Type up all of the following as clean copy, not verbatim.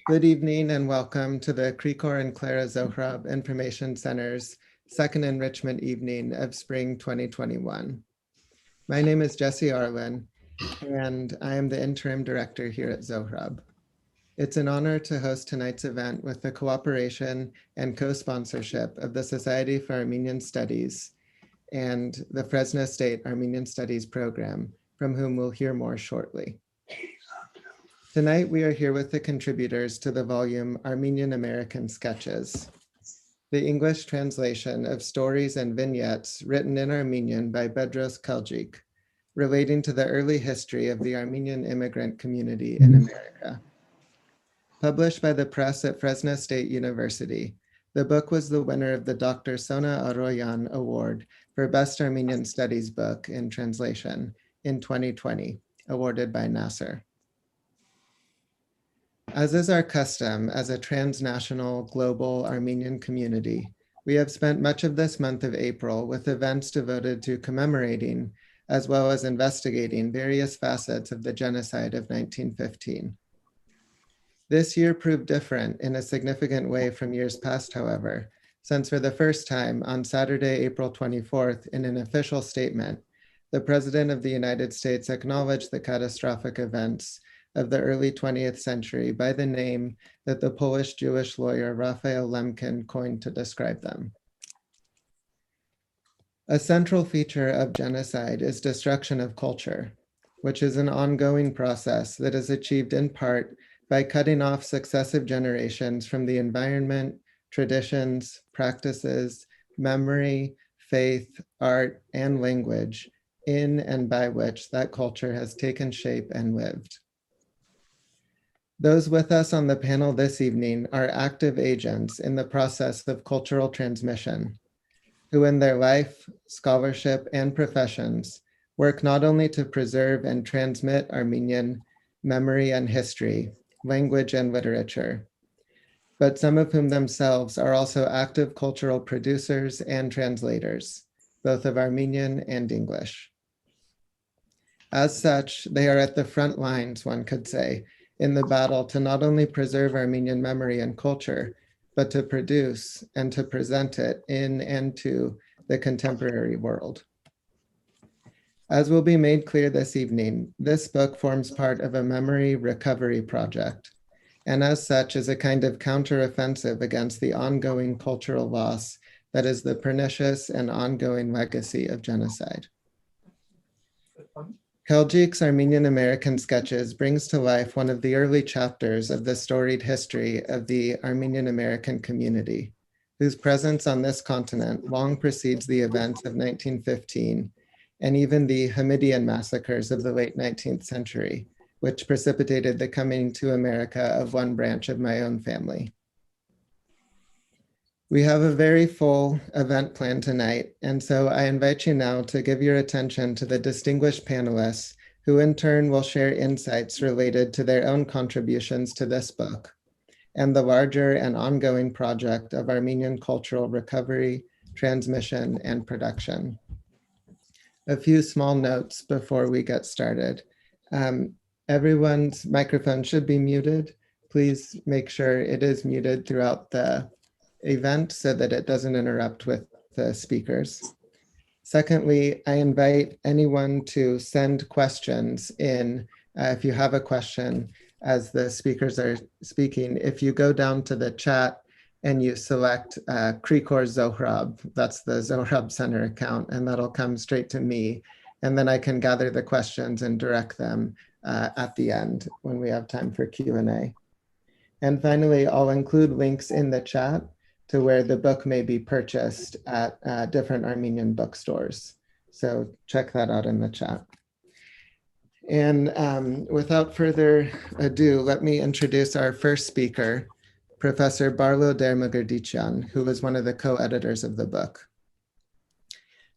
Good evening and welcome to the Krikor and Clara Zohrab Information Center's second enrichment evening of spring 2021. My name is Jesse Arlen, and I am the interim director here at Zohrab. It's an honor to host tonight's event with the cooperation and co-sponsorship of the Society for Armenian Studies and the Fresno State Armenian Studies program, from whom we'll hear more shortly. Tonight, we are here with the contributors to the volume Armenian-American Sketches, the English translation of stories and vignettes written in Armenian by Bedros Keljik, relating to the early history of the Armenian immigrant community in America. Published by the press at Fresno State University, the book was the winner of the Dr. Sona Aroian Award for Best Armenian Studies Book in Translation in 2020, awarded by NAASR. As is our custom as a transnational global Armenian community, we have spent much of this month of April with events devoted to commemorating as well as investigating various facets of the genocide of 1915. This year proved different in a significant way from years past, however, since for the first time on Saturday, April 24th, in an official statement, the President of the United States acknowledged the catastrophic events of the early 20th century by the name that the Polish Jewish lawyer Raphael Lemkin coined to describe them. A central feature of genocide is destruction of culture, which is an ongoing process that is achieved in part by cutting off successive generations from the environment, traditions, practices, memory, faith, art, and language in and by which that culture has taken shape and lived. Those with us on the panel this evening are active agents in the process of cultural transmission, who in their life, scholarship, and professions work not only to preserve and transmit Armenian memory and history, language and literature, but some of whom themselves are also active cultural producers and translators, both of Armenian and English. As such, they are at the front lines, one could say, in the battle to not only preserve Armenian memory and culture, but to produce and to present it in and to the contemporary world. As will be made clear this evening, this book forms part of a memory recovery project, and as such is a kind of counteroffensive against the ongoing cultural loss that is the pernicious and ongoing legacy of genocide. Keljik's Armenian-American Sketches brings to life one of the early chapters of the storied history of the Armenian-American community, whose presence on this continent long precedes the events of 1915 and even the Hamidian massacres of the late 19th century, which precipitated the coming to America of one branch of my own family. We have a very full event planned tonight, and so I invite you now to give your attention to the distinguished panelists who in turn will share insights related to their own contributions to this book and the larger and ongoing project of Armenian cultural recovery, transmission, and production. A few small notes before we get started. Everyone's microphone should be muted. Please make sure it is muted throughout the event so that it doesn't interrupt with the speakers. Secondly, I invite anyone to send questions in. If you have a question as the speakers are speaking, if you go down to the chat and you select Krikor Zohrab, that's the Zohrab Center account, and that'll come straight to me. And then I can gather the questions and direct them at the end when we have time for Q&A. And finally, I'll include links in the chat to where the book may be purchased at different Armenian bookstores. So check that out in the chat. And without further ado, let me introduce our first speaker, Professor Barlo Dermagerdician, who was one of the co-editors of the book.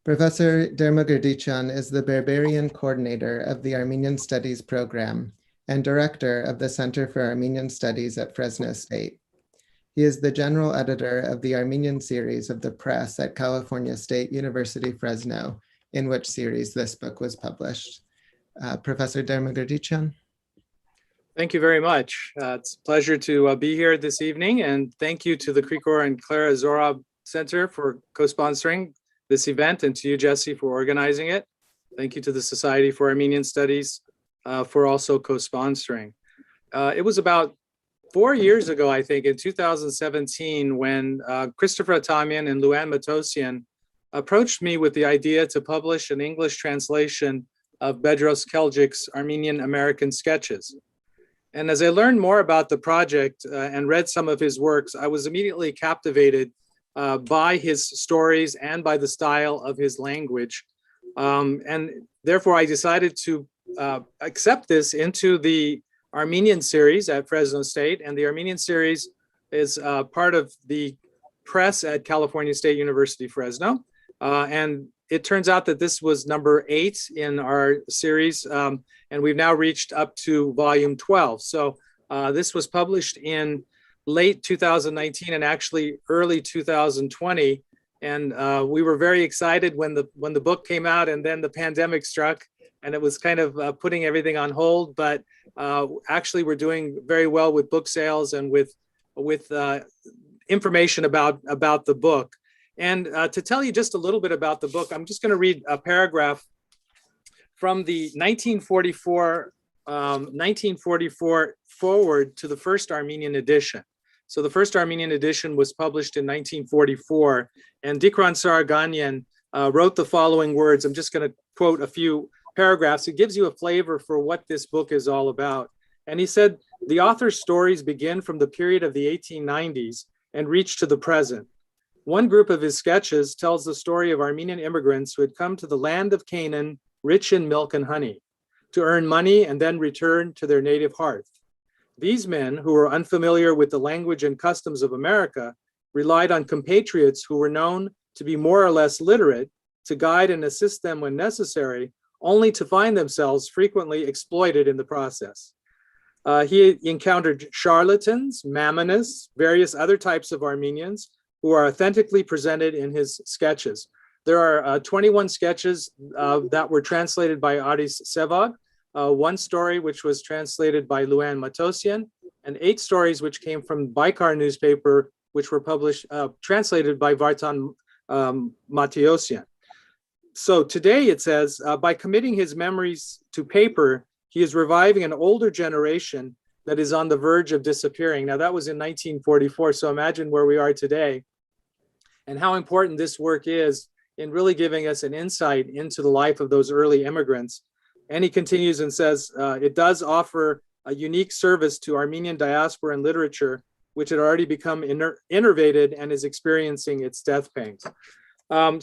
Professor Dermagerdician is the Berberian coordinator of the Armenian Studies program and director of the Center for Armenian Studies at Fresno State. He is the general editor of the Armenian series of the press at California State University, Fresno, in which series this book was published. Professor Dermagerdician. Thank you very much. It's a pleasure to be here this evening, and thank you to the Krikor and Clara Zohrab Center for co-sponsoring this event, and to you, Jesse, for organizing it. Thank you to the Society for Armenian Studies for also co-sponsoring. It was about 4 years ago, I think, in 2017, when Christopher Atamian and Luann Matosian approached me with the idea to publish an English translation of Bedros Keljik's Armenian-American Sketches. And as I learned more about the project and read some of his works, I was immediately captivated by his stories and by the style of his language. And therefore, I decided to accept this into the Armenian series at Fresno State. And the Armenian series is part of the press at California State University, Fresno. And it turns out that this was number 8 in our series, and we've now reached up to volume 12. So this was published in late 2019 and actually early 2020. And we were very excited when the book came out, and then the pandemic struck, and it was kind of putting everything on hold. But actually, we're doing very well with book sales and with information about the book. And to tell you just a little bit about the book, I'm just going to read a paragraph from the 1944 forward to the first Armenian edition. So the first Armenian edition was published in 1944, and Dikran Saraganyan wrote the following words. I'm just going to quote a few paragraphs. It gives you a flavor for what this book is all about. And he said, the author's stories begin from the period of the 1890s and reach to the present. One group of his sketches tells the story of Armenian immigrants who had come to the land of Canaan, rich in milk and honey, to earn money and then return to their native hearth. These men, who were unfamiliar with the language and customs of America, relied on compatriots who were known to be more or less literate to guide and assist them when necessary, only to find themselves frequently exploited in the process. He encountered charlatans, mammonists, various other types of Armenians, who are authentically presented in his sketches. There are 21 sketches that were translated by Aris Sevag, one story which was translated by Luann Matosian, and 8 stories which came from Baikar newspaper, which were translated by Vartan Matiosian. So today it says, by committing his memories to paper, he is reviving an older generation that is on the verge of disappearing. Now that was in 1944, so imagine where we are today and how important this work is in really giving us an insight into the life of those early immigrants. And he continues and says, it does offer a unique service to Armenian diaspora and literature, which had already become innervated and is experiencing its death pangs.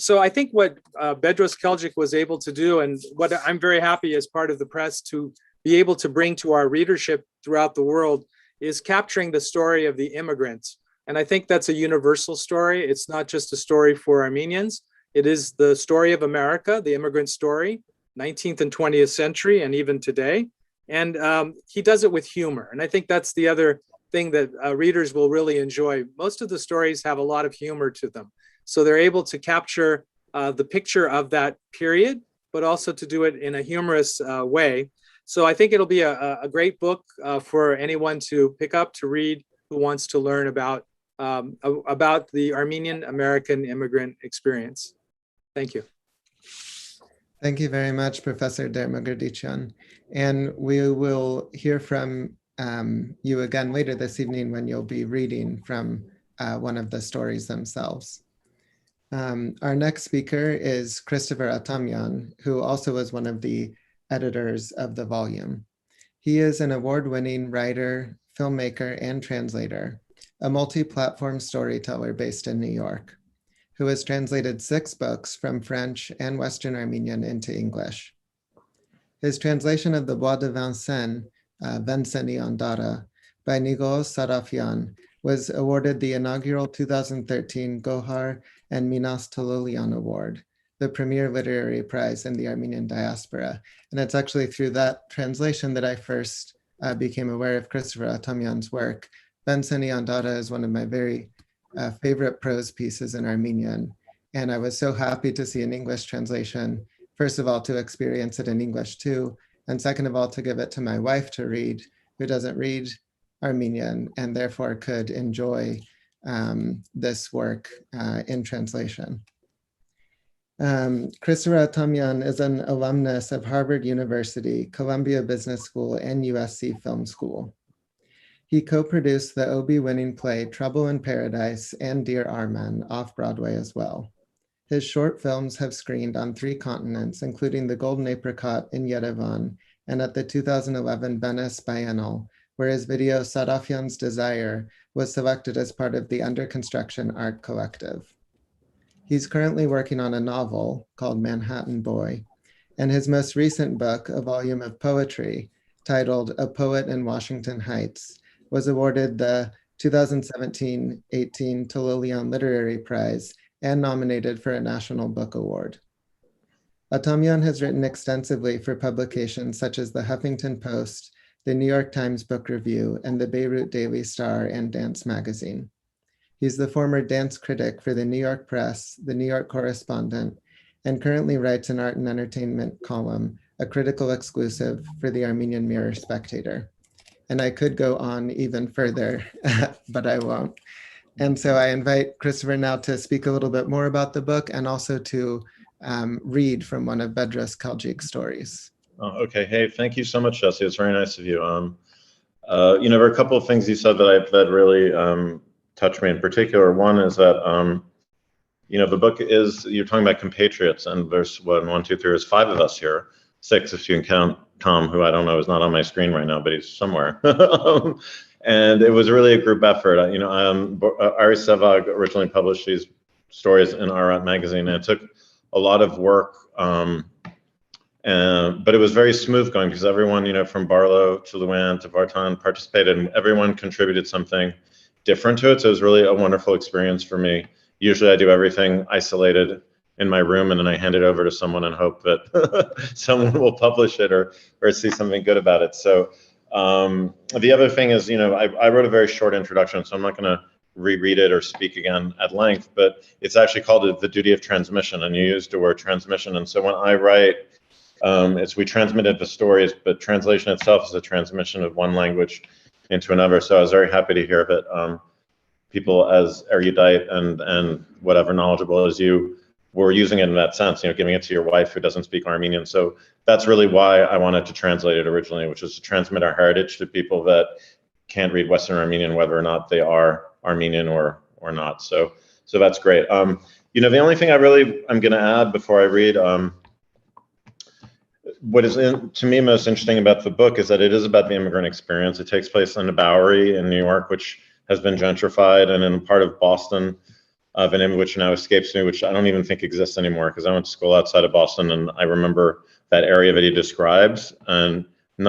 So I think what Bedros Keljik was able to do, and what I'm very happy as part of the press to be able to bring to our readership throughout the world, is capturing the story of the immigrants. And I think that's a universal story. It's not just a story for Armenians. It is the story of America, the immigrant story, 19th and 20th century, and even today. And he does it with humor. And I think that's the other thing that readers will really enjoy. Most of the stories have a lot of humor to them. So they're able to capture the picture of that period, but also to do it in a humorous way. So I think it'll be a great book for anyone to pick up, to read, who wants to learn about the Armenian-American immigrant experience. Thank you. Thank you very much, Professor Dermagerdician. And we will hear from you again later this evening when you'll be reading from one of the stories themselves. Our next speaker is Christopher Atamian, who also was one of the editors of the volume. He is an award-winning writer, filmmaker, and translator, a multi-platform storyteller based in New York, who has translated 6 books from French and Western Armenian into English. His translation of the Bois de Vincennes, Vinceni Andara, by Nigol Sarafian was awarded the inaugural 2013 Gohar and Minas Tololian Award, the premier literary prize in the Armenian diaspora. And it's actually through that translation that I first became aware of Christopher Atamian's work. Vinceni Andara is one of my very favorite prose pieces in Armenian. And I was so happy to see an English translation, first of all, to experience it in English too, and second of all, to give it to my wife to read, who doesn't read Armenian and therefore could enjoy this work in translation. Christopher Atamyan is an alumnus of Harvard University, Columbia Business School, and USC Film School. He co-produced the Obie-winning play Trouble in Paradise and Dear Armen off-Broadway as well. His short films have screened on 3 continents, including the Golden Apricot in Yerevan and at the 2011 Venice Biennale, where his video Sadafyan's Desire was selected as part of the Under Construction Art Collective. He's currently working on a novel called Manhattan Boy, and his most recent book, a volume of poetry titled A Poet in Washington Heights, was awarded the 2017-18 Tololian Literary Prize and nominated for a National Book Award. Atamyan has written extensively for publications such as the Huffington Post, the New York Times Book Review, and the Beirut Daily Star and Dance Magazine. He's the former dance critic for the New York Press, the New York Correspondent, and currently writes an art and entertainment column, a critical exclusive for the Armenian Mirror Spectator. And I could go on even further, but I won't. And so I invite Christopher now to speak a little bit more about the book and also to read from one of Bedros Keljik's stories. Oh, okay. Hey, thank you so much, Jesse. It's very nice of you. There are a couple of things you said that really touched me in particular. One is that, the book is, you're talking about compatriots, and there's 1, 2, 3, there's 5 of us here, 6 if you can count Tom, who I don't know is not on my screen right now, but he's somewhere. And it was really a group effort. Ari Sevag originally published these stories in Arat magazine, and it took a lot of work, but it was very smooth going because everyone, from Barlow to Luann to Vartan participated, and everyone contributed something different to it. So it was really a wonderful experience for me. Usually I do everything isolated in my room, and then I hand it over to someone and hope that someone will publish it or see something good about it. So the other thing is, I wrote a very short introduction, so I'm not going to reread it or speak again at length, but it's actually called The Duty of Transmission, and you used the word transmission. And so when I write, we transmitted the stories, but translation itself is a transmission of one language into another. So I was very happy to hear that people as erudite and whatever knowledgeable as you were using it in that sense, giving it to your wife who doesn't speak Armenian. So that's really why I wanted to translate it originally, which is to transmit our heritage to people that can't read Western Armenian, whether or not they are Armenian or not. So that's great. The only thing I'm going to add before I read, what is to me most interesting about the book is that it is about the immigrant experience. It takes place in the Bowery in New York, which has been gentrified, and in part of Boston, the name of which now escapes me, which I don't even think exists anymore because I went to school outside of Boston, and I remember that area that he describes, and I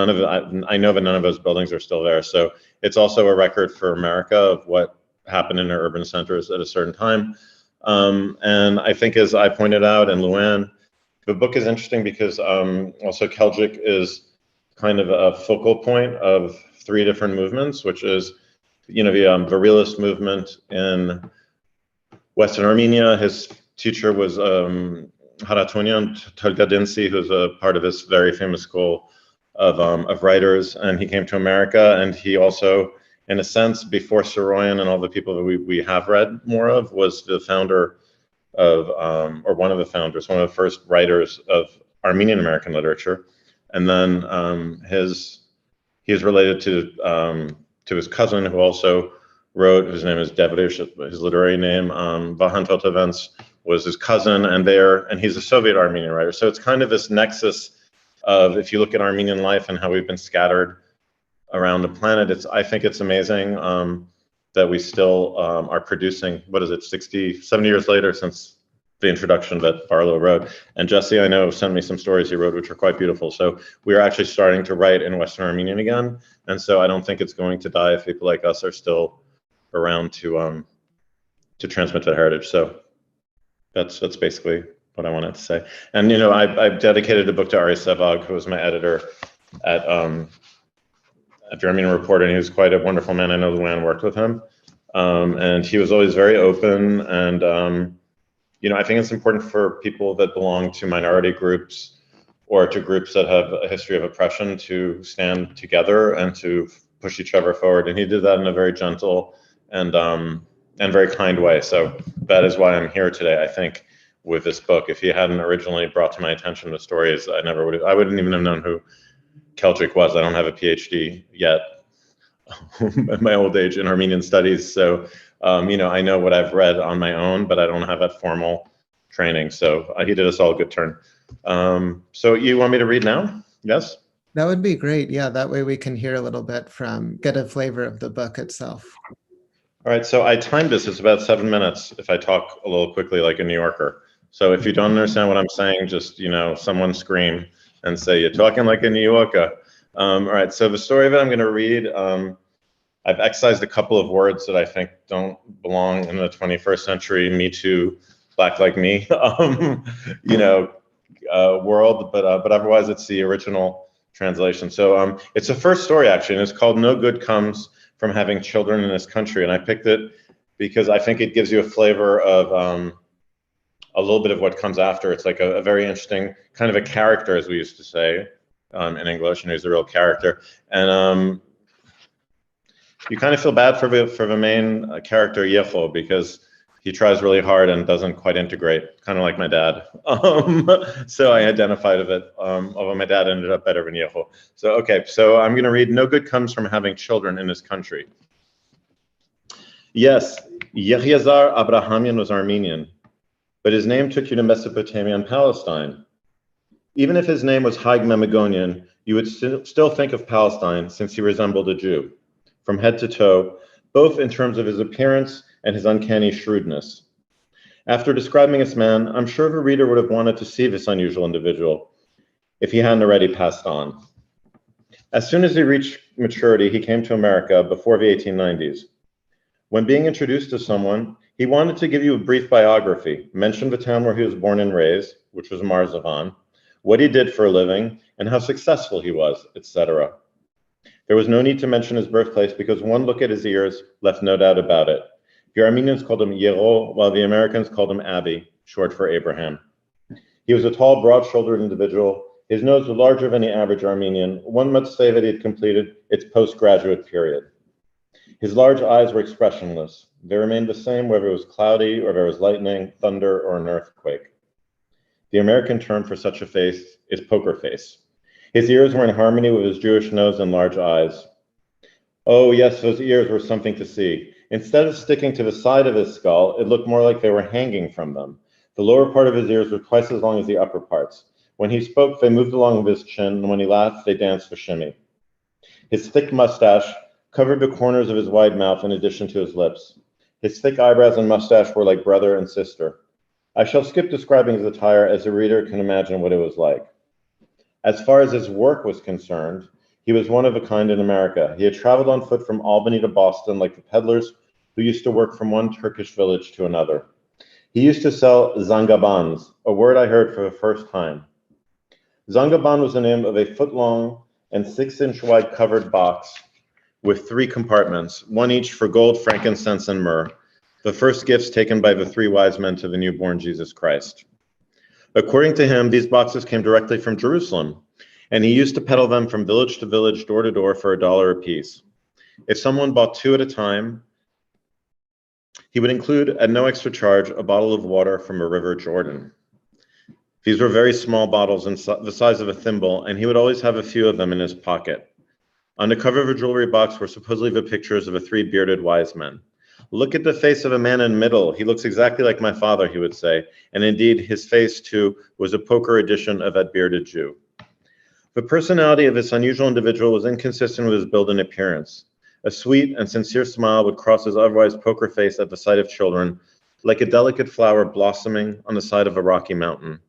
know that none of those buildings are still there. So it's also a record for America of what happened in our urban centers at a certain time. And I think, as I pointed out, and Luann, the book is interesting because also Keljik is kind of a focal point of 3 different movements, which is, the realist movement in Western Armenia. His teacher was Haratonian Tolgadinsi, who's a part of this very famous school of writers, and he came to America, and he also, in a sense, before Saroyan and all the people that we have read more of, was the founder of, or one of the founders, one of the first writers of Armenian-American literature. And then he is related to his cousin, who also wrote, whose name is Devrish, his literary name. Vahan Totevents was his cousin, and he's a Soviet Armenian writer. So it's kind of this nexus of, if you look at Armenian life and how we've been scattered around the planet, I think it's amazing that we still are producing, 70 years later since the introduction that Barlow wrote. And Jesse, I know, sent me some stories he wrote, which are quite beautiful. So we are actually starting to write in Western Armenian again. And so I don't think it's going to die if people like us are still around to transmit that heritage. So that's basically what I wanted to say. And I've dedicated the book to Ari Sevag, who was my editor at the Armenian Reporter, and he was quite a wonderful man. I know Luann worked with him, and he was always very open. And I think it's important for people that belong to minority groups or to groups that have a history of oppression to stand together and to push each other forward. And he did that in a very gentle and very kind way. So that is why I'm here today, I think, with this book. If he hadn't originally brought to my attention the stories, I wouldn't even have known who Keljik was. I don't have a PhD yet at my old age in Armenian studies. So, I know what I've read on my own, but I don't have that formal training. So he did us all a good turn. So you want me to read now? Yes? That would be great. Yeah, that way we can hear a little bit get a flavor of the book itself. All right, so I timed this. It's about 7 minutes if I talk a little quickly like a New Yorker. So if you don't understand what I'm saying, just, someone scream and say, you're talking like a New Yorker. All right, so the story that I'm going to read, I've excised a couple of words that I think don't belong in the 21st century, Me Too, Black Like Me, world, but otherwise it's the original translation. So it's the first story, actually, and it's called No Good Comes from Having Children in This Country. And I picked it because I think it gives you a flavor of a little bit of what comes after. It's like a very interesting kind of a character, as we used to say in English, and he's a real character. And you kind of feel bad for the main character, Yecho, because he tries really hard and doesn't quite integrate, kind of like my dad. So I identified with it, although my dad ended up better than Yecho. So, okay, so I'm gonna read No Good Comes from Having Children in This Country. Yes, Yehiazar Abrahamian was Armenian, but his name took you to Mesopotamia and Palestine. Even if his name was Haig Memegonian, you would still think of Palestine since he resembled a Jew, from head to toe, both in terms of his appearance and his uncanny shrewdness. After describing this man, I'm sure the reader would have wanted to see this unusual individual if he hadn't already passed on. As soon as he reached maturity, he came to America before the 1890s. When being introduced to someone, he wanted to give you a brief biography, mention the town where he was born and raised, which was Marzavan, what he did for a living, and how successful he was, etc. There was no need to mention his birthplace because one look at his ears left no doubt about it. The Armenians called him Yero, while the Americans called him Abi, short for Abraham. He was a tall, broad-shouldered individual. His nose was larger than the average Armenian. One must say that he had completed its postgraduate period. His large eyes were expressionless. They remained the same whether it was cloudy or there was lightning, thunder, or an earthquake. The American term for such a face is poker face. His ears were in harmony with his Jewish nose and large eyes. Oh yes, those ears were something to see. Instead of sticking to the side of his skull, it looked more like they were hanging from them. The lower part of his ears were twice as long as the upper parts. When he spoke, they moved along with his chin, and when he laughed, they danced for shimmy. His thick mustache covered the corners of his wide mouth in addition to his lips. His thick eyebrows and mustache were like brother and sister. I shall skip describing his attire, as the reader can imagine what it was like. As far as his work was concerned, he was one of a kind in America. He had traveled on foot from Albany to Boston like the peddlers who used to work from one Turkish village to another. He used to sell zangabans, a word I heard for the first time. Zangaban was the name of a foot-long and 6-inch wide covered box with 3 compartments, one each for gold, frankincense, and myrrh, the first gifts taken by the 3 wise men to the newborn Jesus Christ. According to him, these boxes came directly from Jerusalem, and he used to peddle them from village to village, door to door, for $1 apiece. If someone bought 2 at a time, he would include, at no extra charge, a bottle of water from a river Jordan. These were very small bottles, the size of a thimble, and he would always have a few of them in his pocket. On the cover of a jewelry box were supposedly the pictures of the 3 bearded wise men. Look at the face of a man in the middle. He looks exactly like my father, he would say, and indeed his face, too, was a poker edition of that bearded Jew. The personality of this unusual individual was inconsistent with his build and appearance. A sweet and sincere smile would cross his otherwise poker face at the sight of children, like a delicate flower blossoming on the side of a rocky mountain.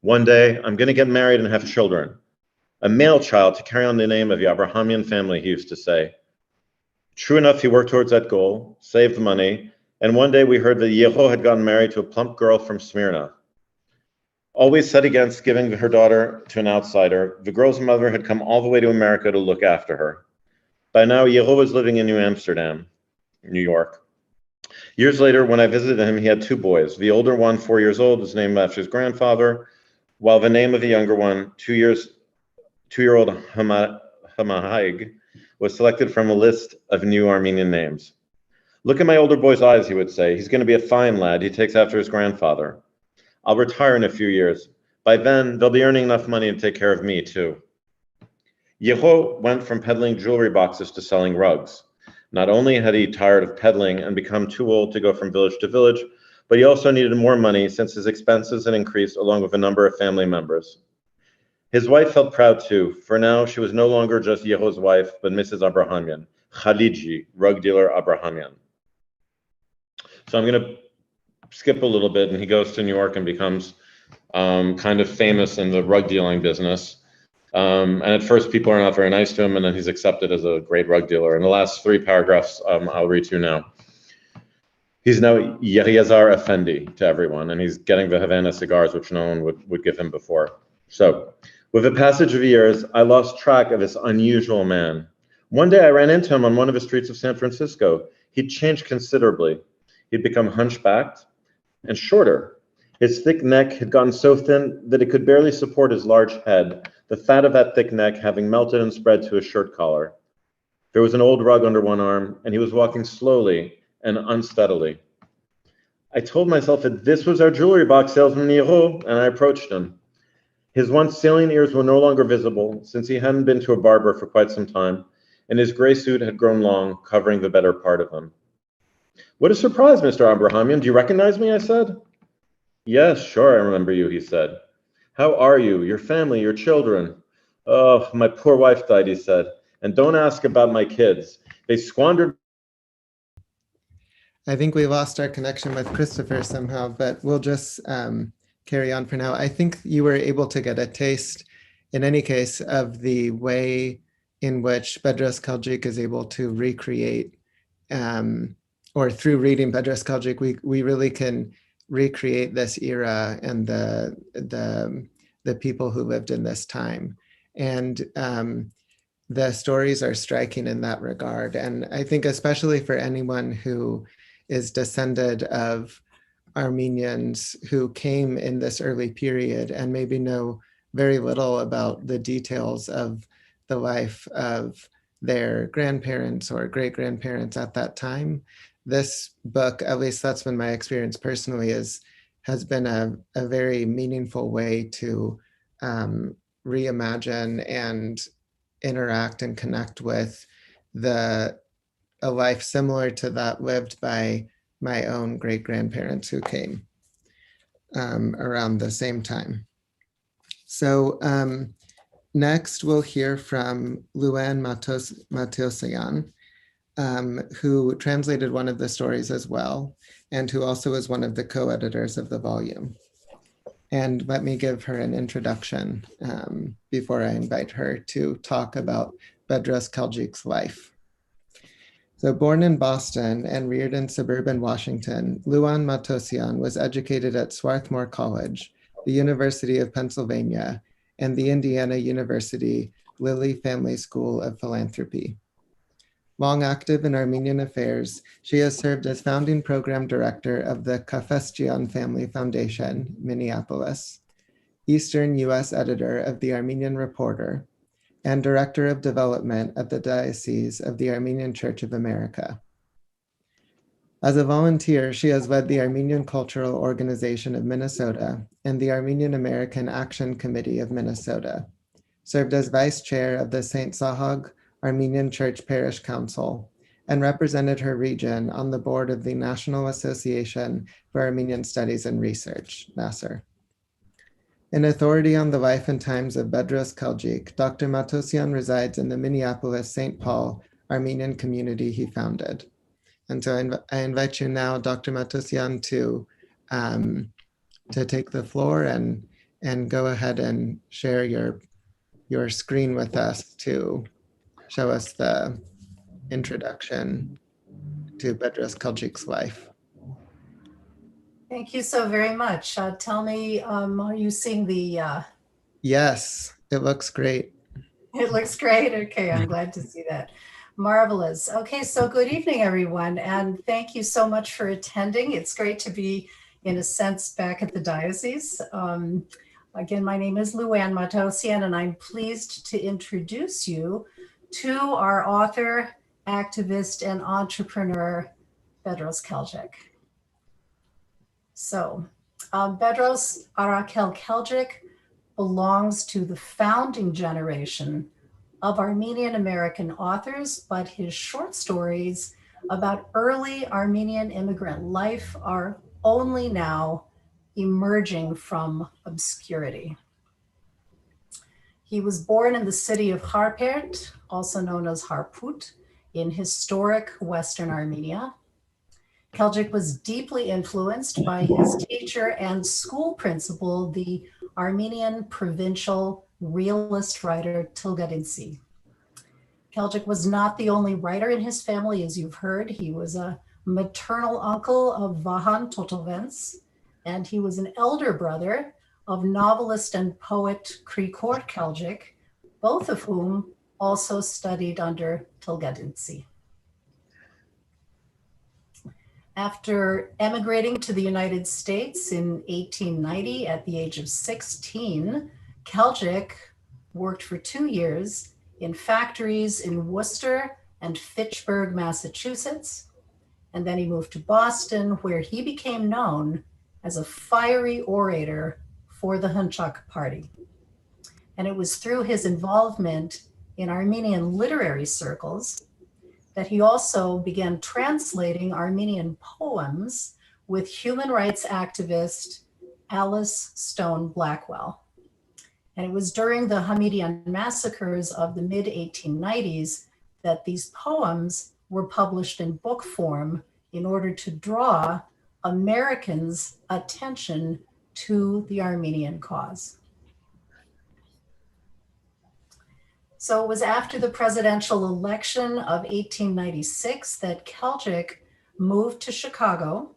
One day, I'm going to get married and have children. A male child to carry on the name of the Abrahamian family, he used to say. True enough, he worked towards that goal, saved money, and one day we heard that Yeho had gotten married to a plump girl from Smyrna. Always set against giving her daughter to an outsider, the girl's mother had come all the way to America to look after her. By now, Yeho was living in New Amsterdam, New York. Years later, when I visited him, he had 2 boys. The older one, 4 years old, was named after his grandfather, while the name of the younger one, two-year-old Hamahaig, was selected from a list of new Armenian names. Look at my older boy's eyes, he would say. He's going to be a fine lad. He takes after his grandfather. I'll retire in a few years. By then, they'll be earning enough money to take care of me, too. Yeho went from peddling jewelry boxes to selling rugs. Not only had he tired of peddling and become too old to go from village to village, but he also needed more money since his expenses had increased along with a number of family members. His wife felt proud too, for now she was no longer just Yeho's wife, but Mrs. Abrahamian, Khalidji, rug dealer Abrahamian. So I'm going to skip a little bit, and he goes to New York and becomes kind of famous in the rug dealing business. And at first people are not very nice to him, and then he's accepted as a great rug dealer. In the last 3 paragraphs, I'll read to you now. He's now Yehiazar Effendi to everyone, and he's getting the Havana cigars, which no one would give him before. So, with the passage of years, I lost track of this unusual man. One day I ran into him on one of the streets of San Francisco. He'd changed considerably. He'd become hunchbacked and shorter. His thick neck had gotten so thin that it could barely support his large head, the fat of that thick neck having melted and spread to his shirt collar. There was an old rug under one arm, and he was walking slowly and unsteadily. I told myself that this was our jewelry box salesman, Yeho, and I approached him. His once saline ears were no longer visible, since he hadn't been to a barber for quite some time, and his gray suit had grown long, covering the better part of him. What a surprise, Mr. Abrahamian. Do you recognize me? I said. Yes, sure, I remember you, he said. How are you, your family, your children? Oh, my poor wife died, he said. And don't ask about my kids. They squandered. I think we lost our connection with Christopher somehow, but we'll just carry on for now. I think you were able to get a taste, in any case, of the way in which Bedros Keljik is able to recreate, or through reading Bedros Keljik, we really can recreate this era and the people who lived in this time. And the stories are striking in that regard. And I think especially for anyone who is descended of Armenians who came in this early period and maybe know very little about the details of the life of their grandparents or great-grandparents at that time, this book, at least that's been my experience personally, has been a very meaningful way to reimagine and interact and connect with a life similar to that lived by my own great-grandparents who came around the same time. So next we'll hear from Luan Matosyan, who translated one of the stories as well, and who also is one of the co-editors of the volume. And let me give her an introduction before I invite her to talk about Bedros Keljik's life. So born in Boston and reared in suburban Washington, Luan Matosyan was educated at Swarthmore College, the University of Pennsylvania, and the Indiana University Lilly Family School of Philanthropy. Long active in Armenian affairs, she has served as founding program director of the Kafestian Family Foundation, Minneapolis, Eastern U.S. editor of the Armenian Reporter, and director of development at the Diocese of the Armenian Church of America. As a volunteer, she has led the Armenian Cultural Organization of Minnesota and the Armenian-American Action Committee of Minnesota, served as vice chair of the St. Sahag Armenian Church Parish Council, and represented her region on the board of the National Association for Armenian Studies and Research, NAASR. An authority on the life and times of Bedros Keljik, Dr. Matosyan resides in the Minneapolis St. Paul Armenian community he founded. And so I invite you now, Dr. Matosyan, to take the floor and go ahead and share your screen with us to show us the introduction to Bedros Keljik's life. Thank you so very much. Tell me, are you seeing the... Yes, it looks great. It looks great. Okay, I'm glad to see that. Marvelous. Okay, so good evening, everyone, and thank you so much for attending. It's great to be, in a sense, back at the diocese. Again, my name is Luann Matosian, and I'm pleased to introduce you to our author, activist, and entrepreneur, Bedros Keljik. So, Bedros Arauan Keljik belongs to the founding generation of Armenian-American authors, but his short stories about early Armenian immigrant life are only now emerging from obscurity. He was born in the city of Harpert, also known as Harput, in historic Western Armenia. Keljik was deeply influenced by his teacher and school principal, the Armenian provincial realist writer Tilgadinsi. Keljik was not the only writer in his family, as you've heard. He was a maternal uncle of Vahan Totovens, and he was an elder brother of novelist and poet Krikor Keljik, both of whom also studied under Tilgadinsi. After emigrating to the United States in 1890 at the age of 16, Keljik worked for 2 years in factories in Worcester and Fitchburg, Massachusetts. And then he moved to Boston, where he became known as a fiery orator for the Hunchak Party. And it was through his involvement in Armenian literary circles that he also began translating Armenian poems with human rights activist Alice Stone Blackwell. And it was during the Hamidian massacres of the mid-1890s that these poems were published in book form in order to draw Americans' attention to the Armenian cause. So it was after the presidential election of 1896 that Keljik moved to Chicago,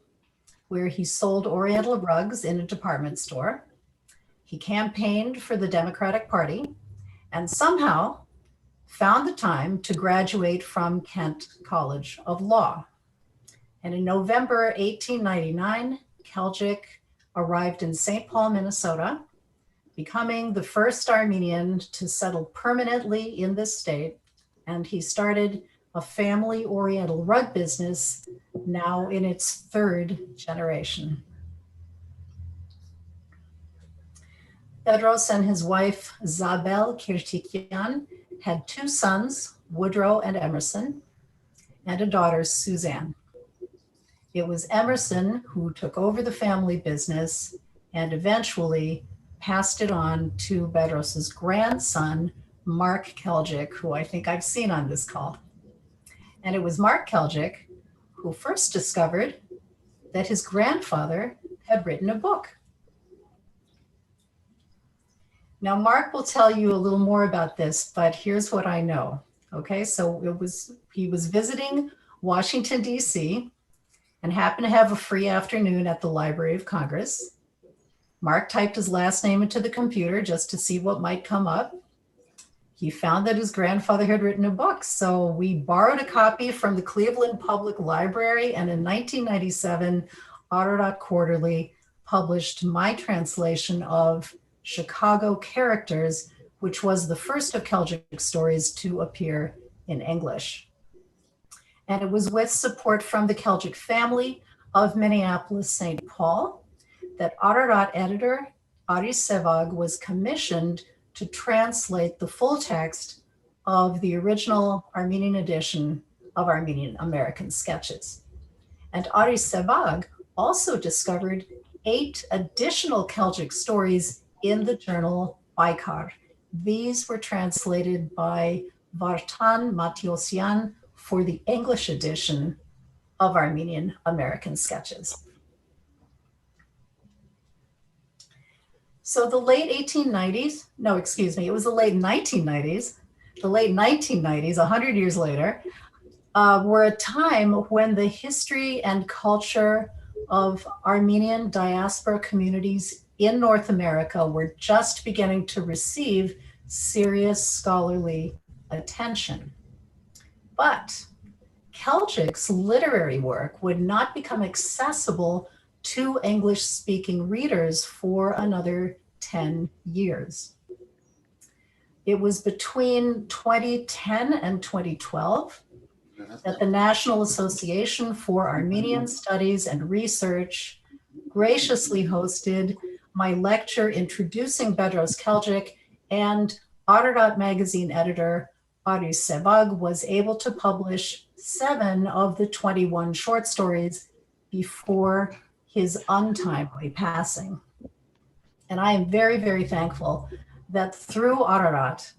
where he sold Oriental rugs in a department store. He campaigned for the Democratic Party and somehow found the time to graduate from Kent College of Law. And in November 1899, Keljik arrived in St. Paul, Minnesota, becoming the first Armenian to settle permanently in this state. And he started a family Oriental rug business, now in its 3rd generation. Bedros and his wife, Zabel Kirtikian, had 2 sons, Woodrow and Emerson, and a daughter, Suzanne. It was Emerson who took over the family business and eventually passed it on to Bedros's grandson, Mark Keljik, who I think I've seen on this call. And it was Mark Keljik who first discovered that his grandfather had written a book. Now, Mark will tell you a little more about this, but here's what I know. Okay, so he was visiting Washington, D.C., and happened to have a free afternoon at the Library of Congress. Mark typed his last name into the computer just to see what might come up. He found that his grandfather had written a book, so we borrowed a copy from the Cleveland Public Library, and in 1997, Ararat Quarterly published my translation of Chicago Characters, which was the first of Keljik's stories to appear in English. And it was with support from the Keljik family of Minneapolis, St. Paul, that Ararat editor Ari Sevag was commissioned to translate the full text of the original Armenian edition of Armenian-American Sketches. And Ari Sevag also discovered 8 additional Keljik stories in the journal Baikar. These were translated by Vartan Matiosyan for the English edition of Armenian-American Sketches. So the late 1990s, the late 1990s, 100 years later, were a time when the history and culture of Armenian diaspora communities in North America were just beginning to receive serious scholarly attention. But Keljik's literary work would not become accessible to English-speaking readers for another 10 years. It was between 2010 and 2012 that the National Association for Armenian Studies and Research graciously hosted my lecture introducing Bedros Keljik, and Ararat magazine editor Ari Sebag was able to publish 7 of the 21 short stories before his untimely passing. And I am very, very thankful that through Ararat,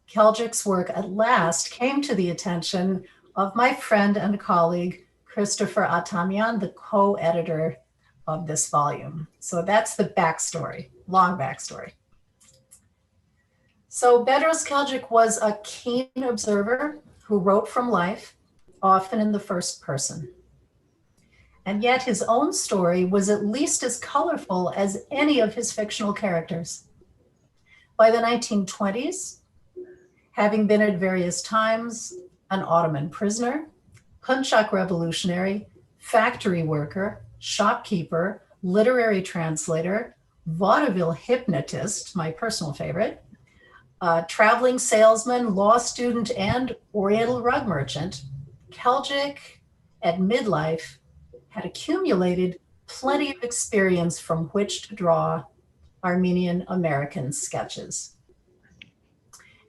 Keljik's work at last came to the attention of my friend and colleague, Christopher Atamian, the co-editor of this volume. So that's the backstory, long backstory. So Bedros Keljik was a keen observer who wrote from life, often in the first person. And yet his own story was at least as colorful as any of his fictional characters. By the 1920s, having been at various times an Ottoman prisoner, Hunchak revolutionary, factory worker, shopkeeper, literary translator, vaudeville hypnotist, my personal favorite, traveling salesman, law student, and Oriental rug merchant, Keljik at midlife had accumulated plenty of experience from which to draw Armenian-American sketches.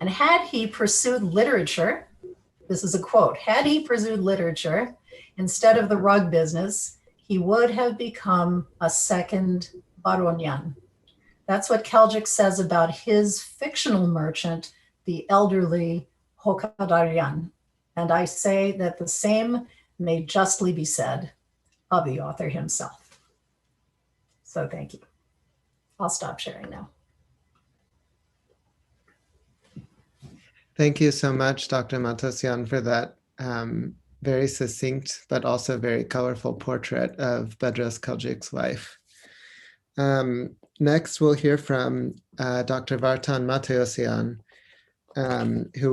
And had he pursued literature, this is a quote, had he pursued literature instead of the rug business, he would have become a second Baronian. That's what Keljik says about his fictional merchant, the elderly Hokadaryan. And I say that the same may justly be said of the author himself. So thank you. I'll stop sharing now. Thank you so much, Dr. Matosyan, for that very succinct but also very colorful portrait of Bedros Keljik's life. Next, we'll hear from Dr. Vartan Matosyan, who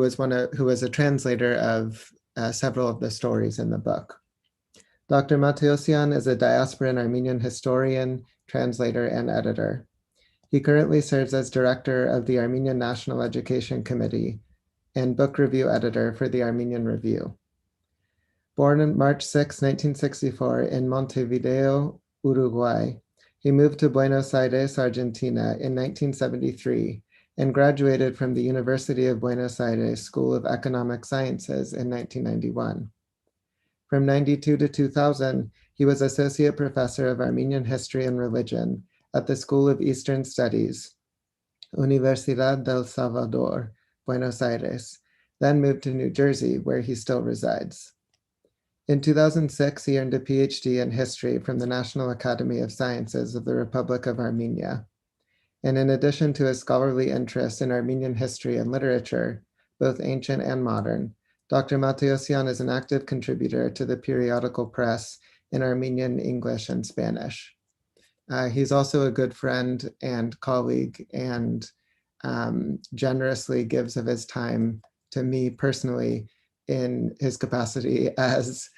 was a translator of several of the stories in the book. Dr. Matosyan is a diasporan Armenian historian, translator, and editor. He currently serves as director of the Armenian National Education Committee and book review editor for the Armenian Review. Born on March 6, 1964 in Montevideo, Uruguay, he moved to Buenos Aires, Argentina in 1973 and graduated from the University of Buenos Aires School of Economic Sciences in 1991. From 92 to 2000, he was associate professor of Armenian history and religion at the School of Eastern Studies, Universidad del Salvador, Buenos Aires, then moved to New Jersey, where he still resides. In 2006, he earned a PhD in history from the National Academy of Sciences of the Republic of Armenia. And in addition to his scholarly interest in Armenian history and literature, both ancient and modern, Dr. Matosyan is an active contributor to the periodical press in Armenian, English, and Spanish. He's also a good friend and colleague, and generously gives of his time to me personally in his capacity as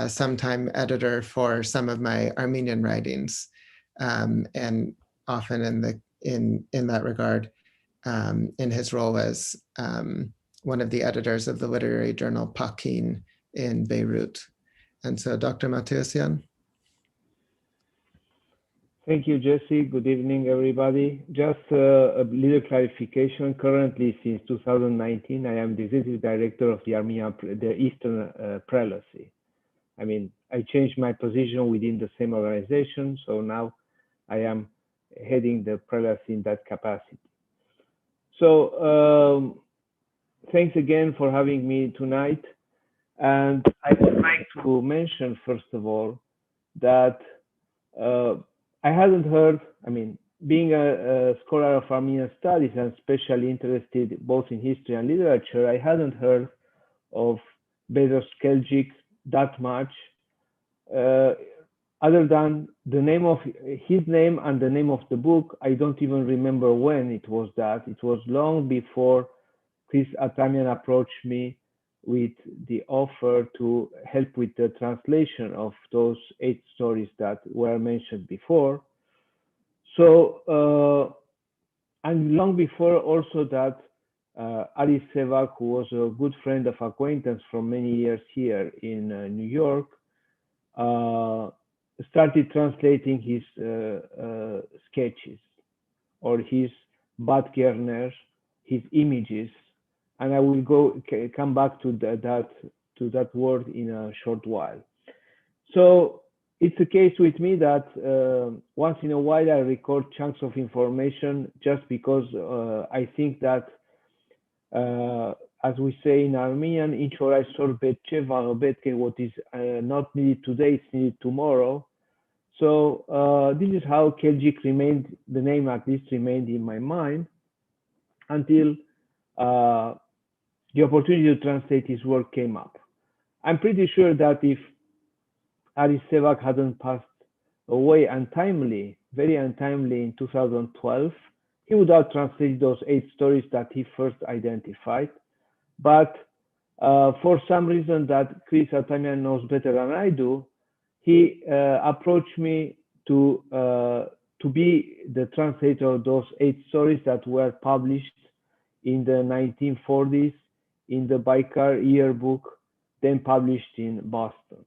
sometime editor for some of my Armenian writings, and often in that regard, in his role as one of the editors of the literary journal Pakin in Beirut. And so, Dr. Matosyan. Thank you, Jesse. Good evening, everybody. Just a little clarification. Currently, since 2019, I am the executive director of the Eastern Prelacy. I mean, I changed my position within the same organization, so now I am heading the prelacy in that capacity. So thanks again for having me tonight. And I would like to mention, first of all, that I hadn't heard, I mean, being a scholar of Armenian studies and especially interested both in history and literature, I hadn't heard of Bedros Keljik that much, other than the name of his name and the name of the book. I don't even remember when it was that. It was long before Chris Atamian approached me with the offer to help with the translation of those 8 stories that were mentioned before. So and long before also that, Aris Sevak, who was a good friend of acquaintance from many years here in New York, started translating his sketches or his Badgerners, his images, and I will come back to that word in a short while. So it's a case with me that once in a while I record chunks of information just because I think that, as we say in Armenian, what is not needed today is needed tomorrow. So this is how Keljik remained, the name at least remained in my mind until the opportunity to translate his work came up. I'm pretty sure that if Aris Sevak hadn't passed away untimely, very untimely in 2012, he would have translated those 8 stories that he first identified. But for some reason that Chris Atamian knows better than I do, he approached me to be the translator of those 8 stories that were published in the 1940s in the Baikar yearbook, then published in Boston.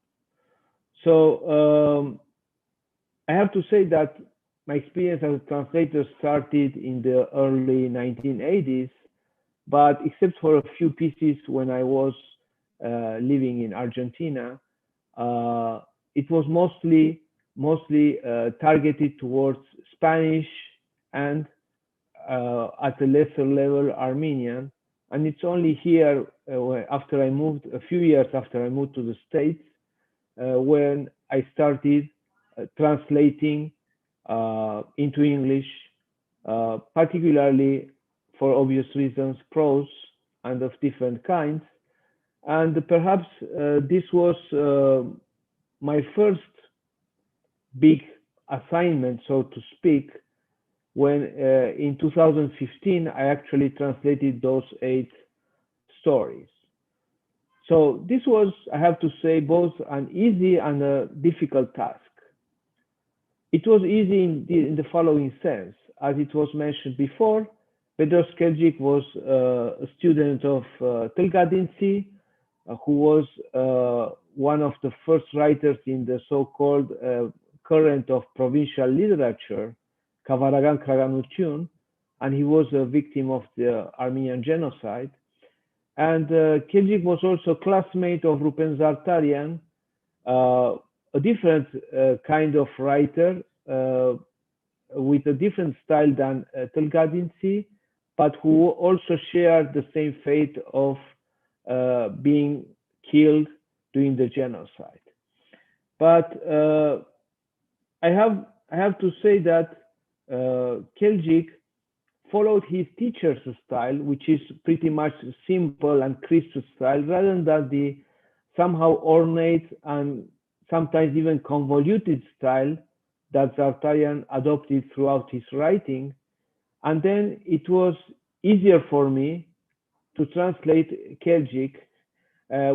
So I have to say that my experience as a translator started in the early 1980s, but except for a few pieces when I was living in Argentina, it was mostly targeted towards Spanish and at a lesser level Armenian. And it's only here after I moved, a few years after I moved to the States, when I started translating into English, particularly for obvious reasons, prose and of different kinds. And perhaps this was my first big assignment, so to speak, when in 2015, I actually translated those 8 stories. So this was, I have to say, both an easy and a difficult task. It was easy in the following sense. As it was mentioned before, Bedros Keljik was a student of Telgadinci, who was one of the first writers in the so-called current of provincial literature, Kavaragan Kraganutyun, and he was a victim of the Armenian genocide. And Keljik was also a classmate of Rupen Zartarian, a different kind of writer with a different style than Telgadinci, but who also shared the same fate of being killed during the genocide. But I have to say that Keljik followed his teacher's style, which is pretty much simple and crisp style, rather than the somehow ornate and sometimes even convoluted style that Zartarian adopted throughout his writing. And then it was easier for me to translate Keljik,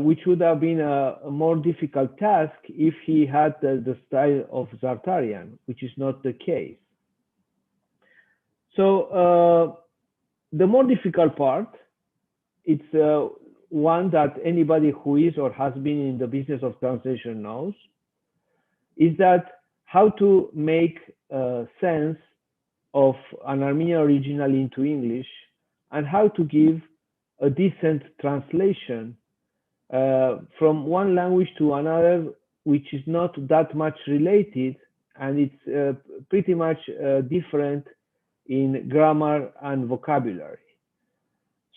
which would have been a more difficult task if he had the style of Zartarian, which is not the case. So the more difficult part, it's one that anybody who is or has been in the business of translation knows, is that how to make sense of an Armenian original into English and how to give a decent translation from one language to another, which is not that much related, and it's pretty much different in grammar and vocabulary.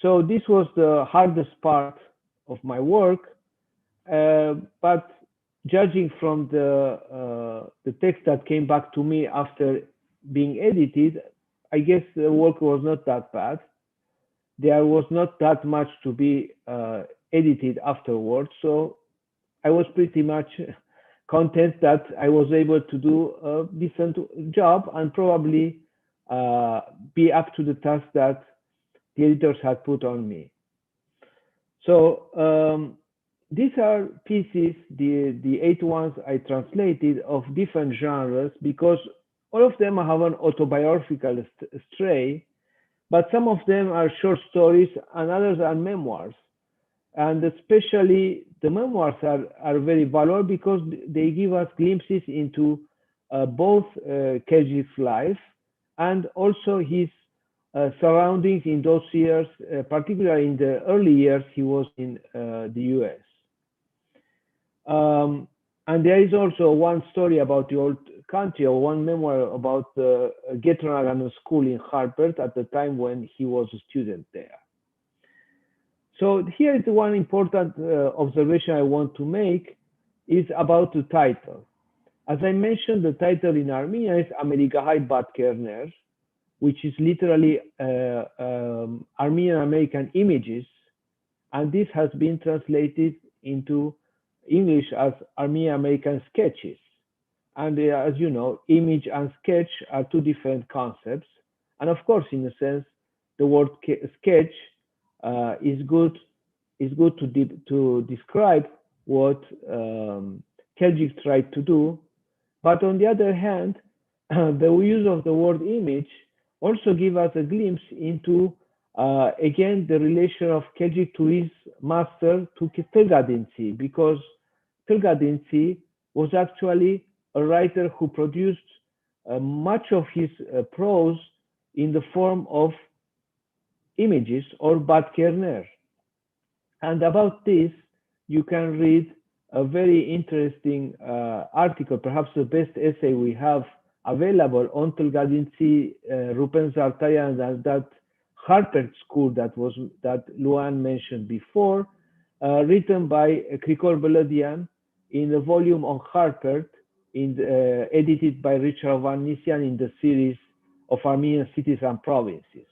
So this was the hardest part of my work, but judging from the text that came back to me after being edited, I guess the work was not that bad. There was not that much to be edited afterwards, so I was pretty much content that I was able to do a decent job and probably be up to the task that the editors had put on me. So these are pieces, the 8 ones I translated, of different genres, because all of them have an autobiographical stray, but some of them are short stories and others are memoirs. And especially the memoirs are very valuable because they give us glimpses into both Keljik's life and also his surroundings in those years, particularly in the early years he was in the US. And there is also one story about the old country, or one memoir about the Getronagan school in Harvard at the time when he was a student there. So here is one important observation I want to make is about the title. As I mentioned, the title in Armenian is Amerigahai Batkerner, which is literally Armenian-American images. And this has been translated into English as Armenian-American Sketches. And as you know, image and sketch are two different concepts. And of course, in a sense, the word sketch is good to describe what Keljik tried to do. But on the other hand, the use of the word image also gives us a glimpse into, again, the relation of Keljik to his master, to Tılgadinci, because Tılgadinci was actually a writer who produced much of his prose in the form of images or Batkerner. And about this, you can read a very interesting article, perhaps the best essay we have available on Tılgadinci, Rupen Zartayan, and that Harvard school that Luan mentioned before, written by Krikor Beledian in a volume on Harvard, edited by Richard Van Nissian in the series of Armenian cities and provinces.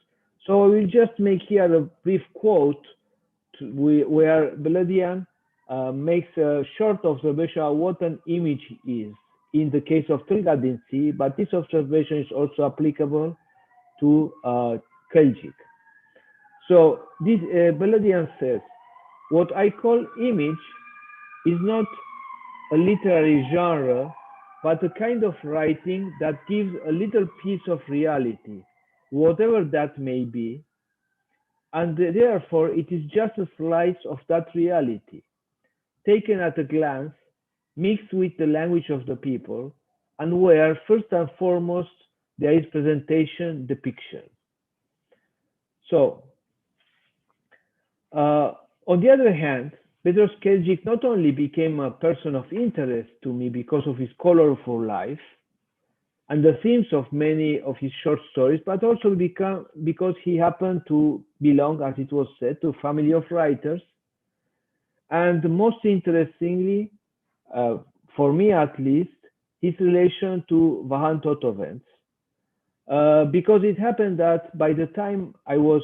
So I will just make here a brief quote where Beledian makes a short observation of what an image is in the case of Tılgadinci, but this observation is also applicable to Keljik. So this Beledian says, what I call image is not a literary genre, but a kind of writing that gives a little piece of reality, whatever that may be, and therefore it is just a slice of that reality, taken at a glance, mixed with the language of the people, and where first and foremost there is presentation, depiction. So, on the other hand, Bedros Keljik not only became a person of interest to me because of his colorful life and the themes of many of his short stories, but also because he happened to belong, as it was said, to a family of writers. And most interestingly, for me at least, his relation to Vahan Totovents. Because it happened that by the time I was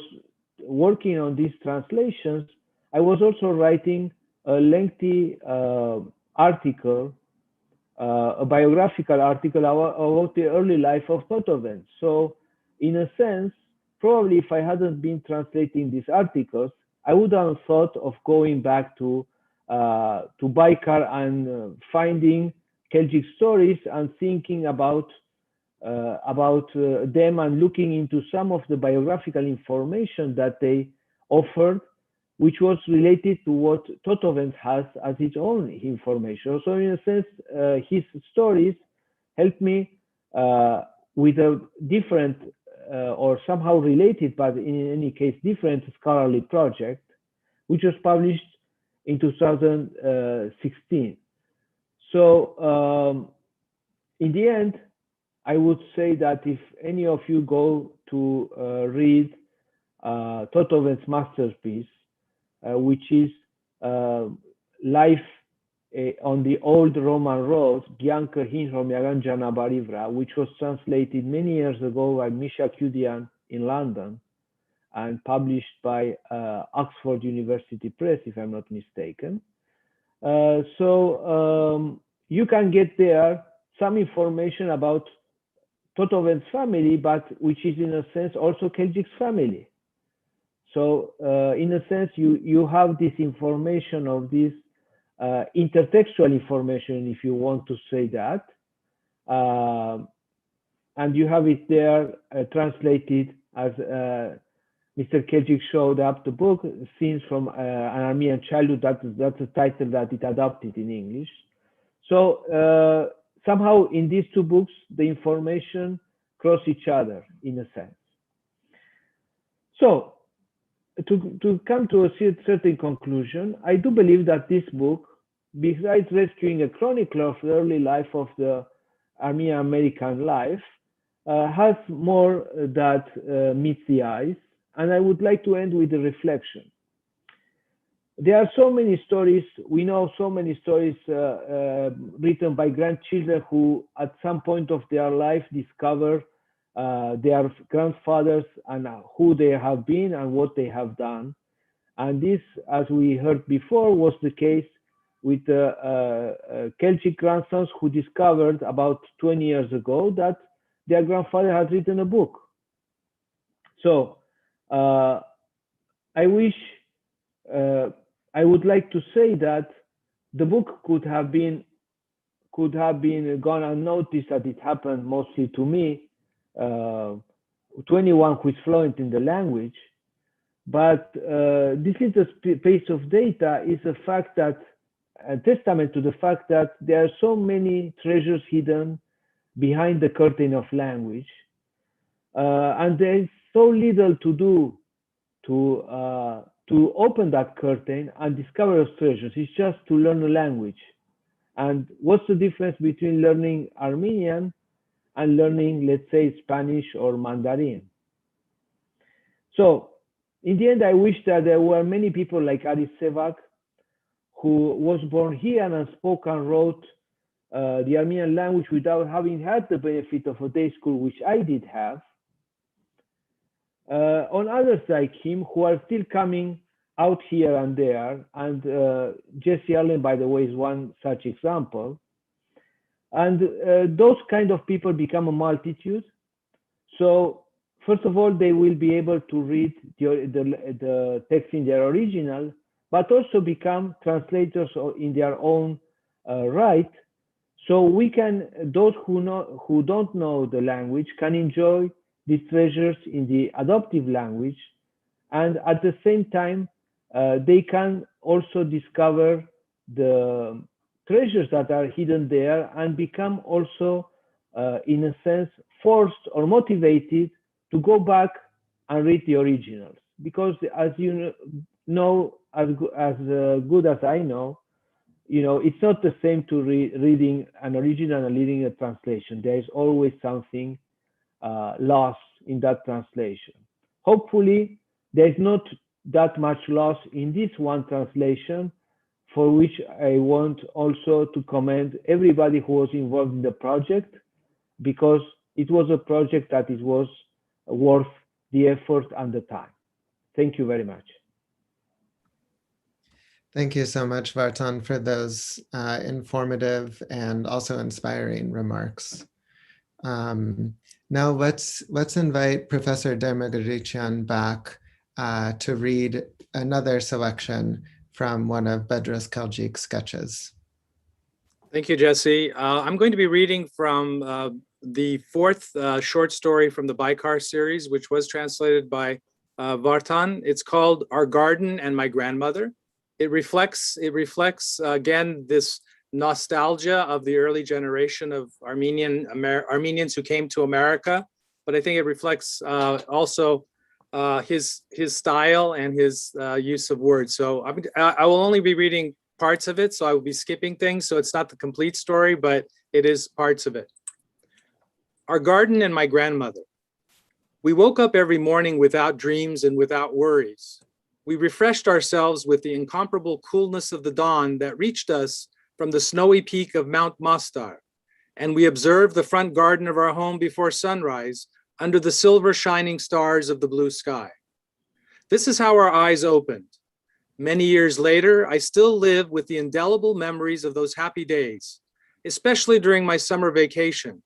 working on these translations, I was also writing a lengthy article, a biographical article about the early life of Totovents. So in a sense, probably if I hadn't been translating these articles, I would have thought of going back to Baykar and finding Keljik stories and thinking about them and looking into some of the biographical information that they offered, which was related to what Totovents has as its own information. So in a sense, his stories helped me with a different or somehow related, but in any case, different scholarly project, which was published in 2016. So in the end, I would say that if any of you go to read Totovents' masterpiece, which is Life on the Old Roman Road, Bianca Hinromiagan Janabarivra, which was translated many years ago by Misha Kudian in London and published by Oxford University Press, if I'm not mistaken. So you can get there some information about Totovents' family, but which is in a sense also Keljik's family. So in a sense, you have this information of this intertextual information, if you want to say that, and you have it there translated as Mr. Keljik showed up the book, Scenes from an Armenian Childhood. That's the title that it adopted in English. So somehow in these two books, the information cross each other in a sense. So to come to a certain conclusion, I do believe that this book, besides rescuing a chronicle of the early life of the Armenian-American life, has more that meets the eyes. And I would like to end with a reflection. There are so many stories, we know so many stories written by grandchildren who at some point of their life discover their grandfathers and who they have been and what they have done. And this, as we heard before, was the case with Keljik grandsons who discovered about 20 years ago that their grandfather had written a book. So I wish, I would like to say that the book could have been gone unnoticed, as it happened mostly to me, to anyone who is fluent in the language. But this little piece of data is a fact that, a testament to the fact that there are so many treasures hidden behind the curtain of language, and there is so little to do to open that curtain and discover those treasures. It's just to learn a language. And what's the difference between learning Armenian and learning, let's say, Spanish or Mandarin? So in the end, I wish that there were many people like Aris Sevak, who was born here and spoke and wrote the Armenian language without having had the benefit of a day school, which I did have. On others like him, who are still coming out here and there, and Jesse Allen, by the way, is one such example. And those kind of people become a multitude. So first of all, they will be able to read the text in their original, but also become translators in their own right. So we can, those who don't know the language can enjoy these treasures in the adoptive language, and at the same time, they can also discover the treasures that are hidden there and become also, in a sense, forced or motivated to go back and read the originals. Because as you know, as good as I know, it's not the same to reading an original and reading a translation. There is always something lost in that translation. Hopefully, there is not that much loss in this one translation, for which I want also to commend everybody who was involved in the project, because it was a project that it was worth the effort and the time. Thank you very much. Thank you so much, Vartan, for those informative and also inspiring remarks. Now let's invite Professor Dermagarichian back to read another selection from one of Bedros Keljik's sketches. Thank you, Jesse. I'm going to be reading from the fourth short story from the Baikar series, which was translated by Vartan. It's called Our Garden and My Grandmother. It reflects again this nostalgia of the early generation of Armenians who came to America, but I think it reflects also his style and his use of words. So I will only be reading parts of it, so I will be skipping things. So it's not the complete story, but it is parts of it. Our Garden and My Grandmother. We woke up every morning without dreams and without worries. We refreshed ourselves with the incomparable coolness of the dawn that reached us from the snowy peak of Mount Mostar, and we observed the front garden of our home before sunrise under the silver shining stars of the blue sky. This is how our eyes opened. Many years later, I still live with the indelible memories of those happy days, especially during my summer vacation,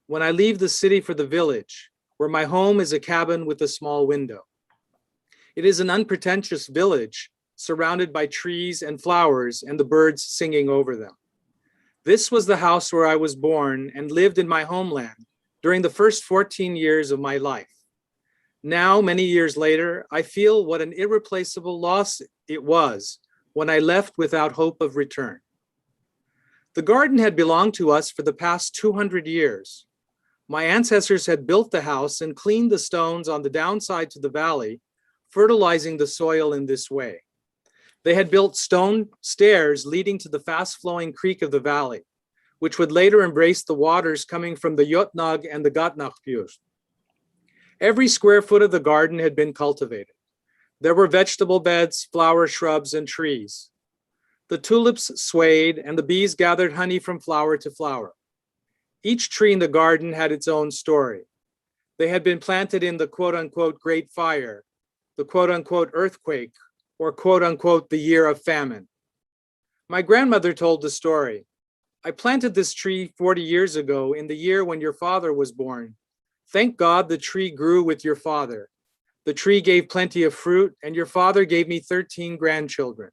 when I leave the city for the village, where my home is a cabin with a small window. It is an unpretentious village surrounded by trees and flowers and the birds singing over them. This was the house where I was born and lived in my homeland during the first 14 years of my life. Now, many years later, I feel what an irreplaceable loss it was when I left without hope of return. The garden had belonged to us for the past 200 years. My ancestors had built the house and cleaned the stones on the downside to the valley, fertilizing the soil in this way. They had built stone stairs leading to the fast-flowing creek of the valley, which would later embrace the waters coming from the Yotnag and the Gatnachpur. Every square foot of the garden had been cultivated. There were vegetable beds, flower shrubs, and trees. The tulips swayed, and the bees gathered honey from flower to flower. Each tree in the garden had its own story. They had been planted in the quote-unquote Great Fire, the quote-unquote earthquake, or quote-unquote the year of famine. My grandmother told the story. I planted this tree 40 years ago in the year when your father was born. Thank God the tree grew with your father. The tree gave plenty of fruit, and your father gave me 13 grandchildren.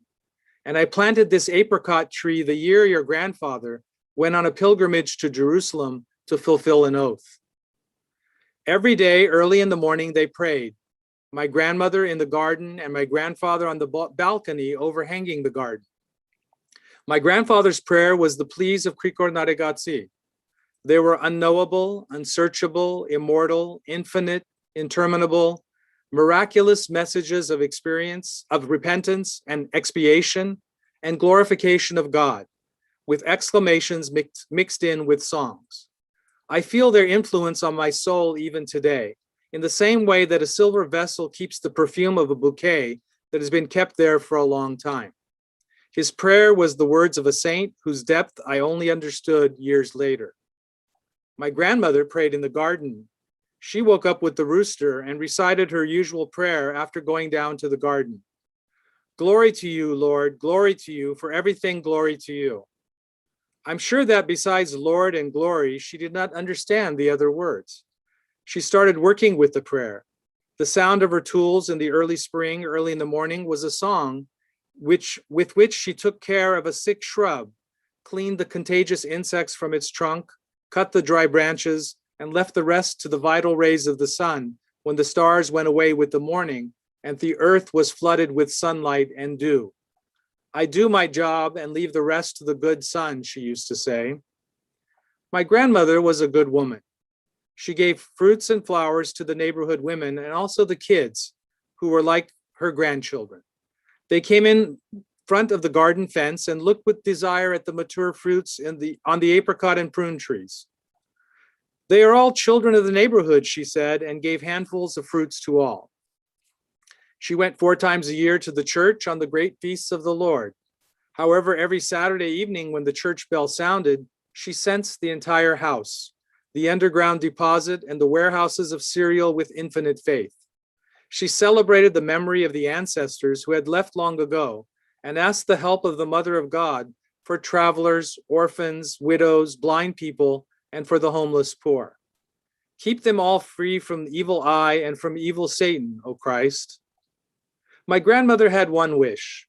And I planted this apricot tree the year your grandfather went on a pilgrimage to Jerusalem to fulfill an oath. Every day, early in the morning, they prayed. My grandmother in the garden and my grandfather on the balcony overhanging the garden. My grandfather's prayer was the pleas of Krikor Naregatsi. They were unknowable, unsearchable, immortal, infinite, interminable, miraculous messages of experience, of repentance and expiation and glorification of God, with exclamations mixed in with songs. I feel their influence on my soul even today, in the same way that a silver vessel keeps the perfume of a bouquet that has been kept there for a long time. His prayer was the words of a saint whose depth I only understood years later. My grandmother prayed in the garden. She woke up with the rooster and recited her usual prayer after going down to the garden. Glory to you, Lord, glory to you, for everything glory to you. I'm sure that besides Lord and glory, she did not understand the other words. She started working with the prayer. The sound of her tools in the early spring, early in the morning, was a song with which she took care of a sick shrub, cleaned the contagious insects from its trunk, cut the dry branches, and left the rest to the vital rays of the sun when the stars went away with the morning and the earth was flooded with sunlight and dew. I do my job and leave the rest to the good sun, she used to say. My grandmother was a good woman. She gave fruits and flowers to the neighborhood women and also the kids who were like her grandchildren. They came in front of the garden fence and looked with desire at the mature fruits on the apricot and prune trees. They are all children of the neighborhood, she said, and gave handfuls of fruits to all. She went 4 times a year to the church on the great feasts of the Lord. However, every Saturday evening when the church bell sounded, she sensed the entire house, the underground deposit, and the warehouses of cereal with infinite faith. She celebrated the memory of the ancestors who had left long ago and asked the help of the Mother of God for travelers, orphans, widows, blind people, and for the homeless poor. Keep them all free from the evil eye and from evil Satan, O Christ. My grandmother had one wish.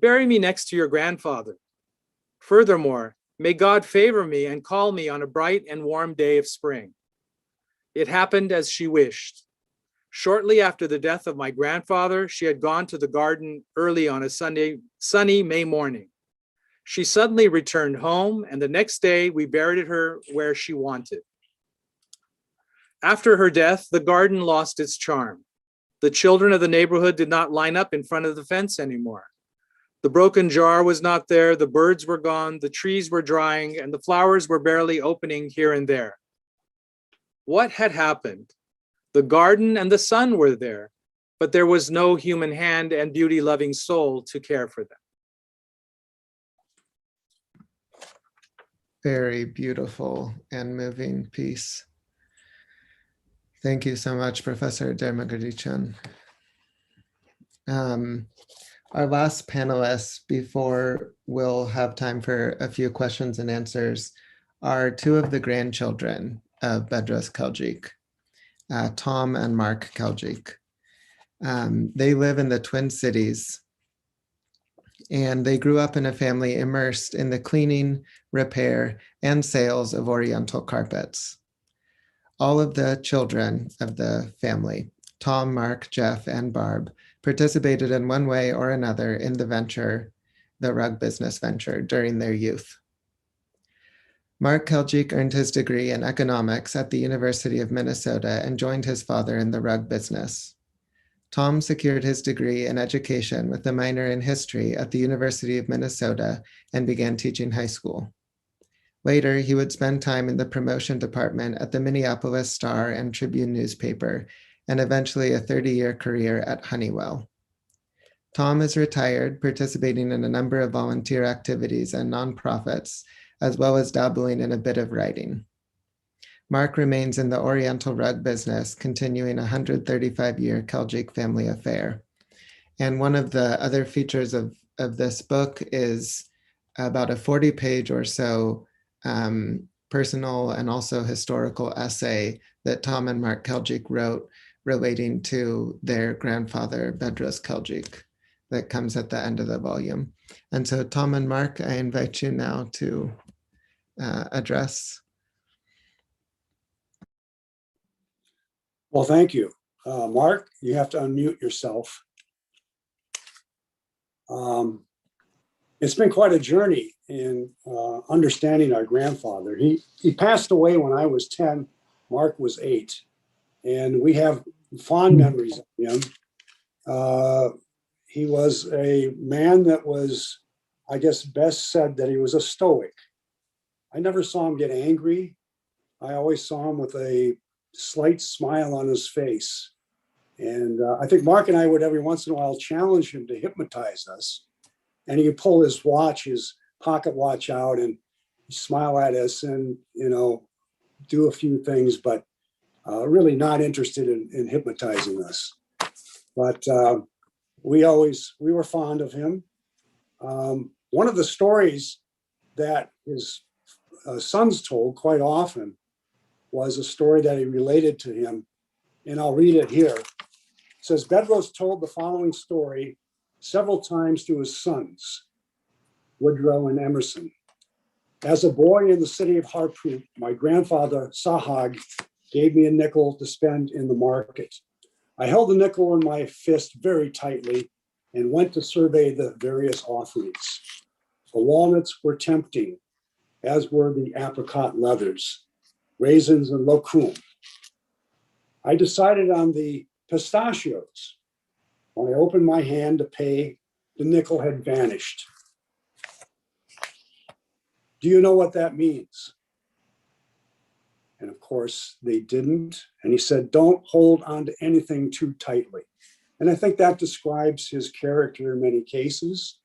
Bury me next to your grandfather. Furthermore, may God favor me and call me on a bright and warm day of spring. It happened as she wished. Shortly after the death of my grandfather, she had gone to the garden early on a sunny May morning. She suddenly returned home, and the next day we buried her where she wanted. After her death, the garden lost its charm. The children of the neighborhood did not line up in front of the fence anymore. The broken jar was not there, the birds were gone, the trees were drying, and the flowers were barely opening here and there. What had happened? The garden and the sun were there, but there was no human hand and beauty-loving soul to care for them. Very beautiful and moving piece. Thank you so much, Professor Dermagadichyan. Our last panelists before we'll have time for a few questions and answers are 2 of the grandchildren of Bedros Keljik, Tom and Mark Keljik. They live in the Twin Cities, and they grew up in a family immersed in the cleaning, repair, and sales of Oriental carpets. All of the children of the family Tom, Mark, Jeff, and Barb participated in one way or another in the rug business venture during their youth. Mark Keljik earned his degree in economics at the University of Minnesota and joined his father in the rug business. Tom secured his degree in education with a minor in history at the University of Minnesota and began teaching high school. Later, he would spend time in the promotion department at the Minneapolis Star and Tribune newspaper, and eventually a 30-year career at Honeywell. Tom is retired, participating in a number of volunteer activities and nonprofits, as well as dabbling in a bit of writing. Mark remains in the Oriental rug business, continuing a 135-year Keljik family affair. And one of the other features of this book is about a 40-page or so personal and also historical essay that Tom and Mark Keljik wrote relating to their grandfather, Bedros Keljik, that comes at the end of the volume. And so Tom and Mark, I invite you now to address. Well, thank you. Mark, you have to unmute yourself. It's been quite a journey in understanding our grandfather. He passed away when I was 10, Mark was 8, and we have fond memories of him. He was a man that was, I guess, best said that he was a stoic. I never saw him get angry. I always saw him with a slight smile on his face. And I think Mark and I would every once in a while challenge him to hypnotize us. And he could pull his watch, his pocket watch out, and smile at us and, do a few things, but really not interested in hypnotizing us. But we were fond of him. One of the stories that his sons told quite often was a story that he related to him, and I'll read it here. It says, Bedros told the following story several times to his sons, Woodrow and Emerson. As a boy in the city of Harpoot, my grandfather, Sahag, gave me a nickel to spend in the market. I held the nickel in my fist very tightly and went to survey the various offerings. The walnuts were tempting, as were the apricot leathers, raisins and lokum. I decided on the pistachios. When I opened my hand to pay, the nickel had vanished. Do you know what that means? And of course, they didn't. And he said, don't hold on to anything too tightly. And I think that describes his character in many cases.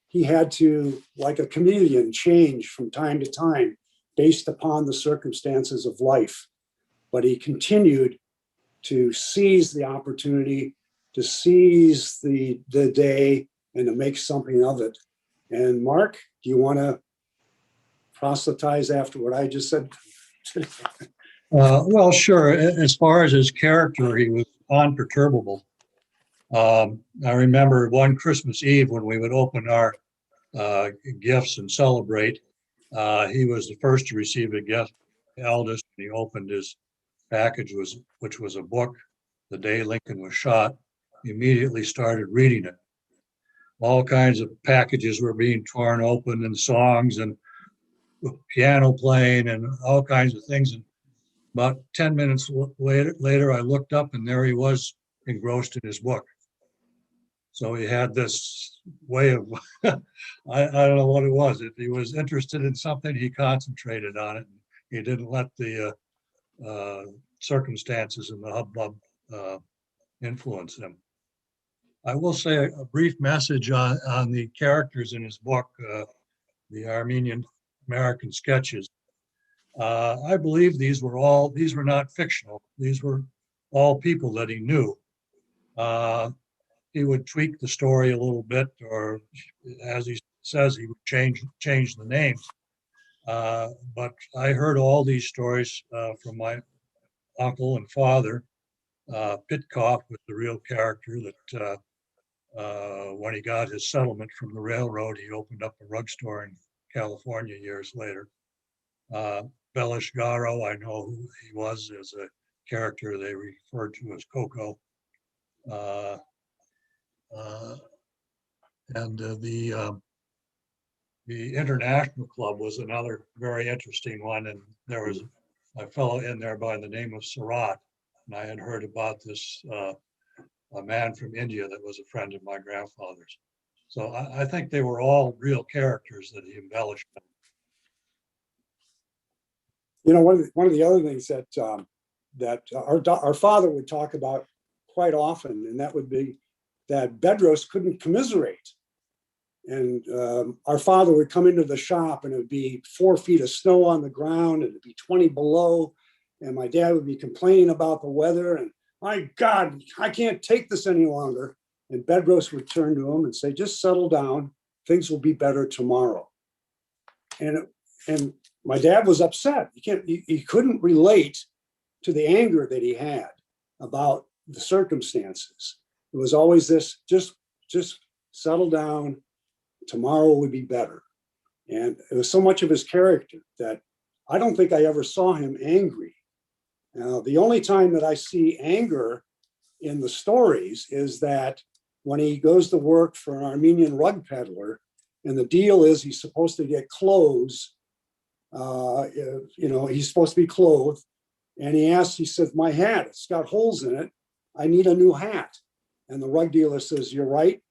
He had to, like a chameleon, change from time to time based upon the circumstances of life. But he continued to seize the opportunity, to seize the day, and to make something of it. And Mark, do you want to proselytize after what I just said? Well, sure. As far as his character, he was unperturbable. I remember one Christmas Eve when we would open our gifts and celebrate. He was the first to receive a gift, the eldest. He opened his package, which was a book, The Day Lincoln Was Shot. He immediately started reading it. All kinds of packages were being torn open, and songs and piano playing and all kinds of things. And about 10 minutes later, I looked up and there he was, engrossed in his book. So he had this way of, I don't know what it was. If he was interested in something, he concentrated on it. He didn't let the circumstances and the hubbub influence him. I will say a brief message on the characters in his book, the Armenian-American Sketches. I believe these were not fictional. These were all people that he knew. He would tweak the story a little bit, or as he says, he would change the names. But I heard all these stories from my uncle and father. Pitkoff was the real character that when he got his settlement from the railroad, he opened up a rug store in California years later. Belish Garo, I know who he was as a character they referred to as Coco. The International Club was another very interesting one, and there was a fellow in there by the name of Surat, and I had heard about this a man from India that was a friend of my grandfather's. So I think they were all real characters that he embellished. You know, one of the other things that our father would talk about quite often, and that would be that Bedros couldn't commiserate. And our father would come into the shop and it would be 4 feet of snow on the ground and it'd be 20 below. And my dad would be complaining about the weather and, my God, I can't take this any longer. And Bedros would turn to him and say, just settle down. Things will be better tomorrow. And my dad was upset. He couldn't relate to the anger that he had about the circumstances. It was always this, just settle down. Tomorrow would be better. And it was so much of his character that I don't think I ever saw him angry. Now, the only time that I see anger in the stories is that when he goes to work for an Armenian rug peddler, and the deal is he's supposed to get clothes, he's supposed to be clothed, and he says, my hat, it's got holes in it. I need a new hat. And the rug dealer says, you're right.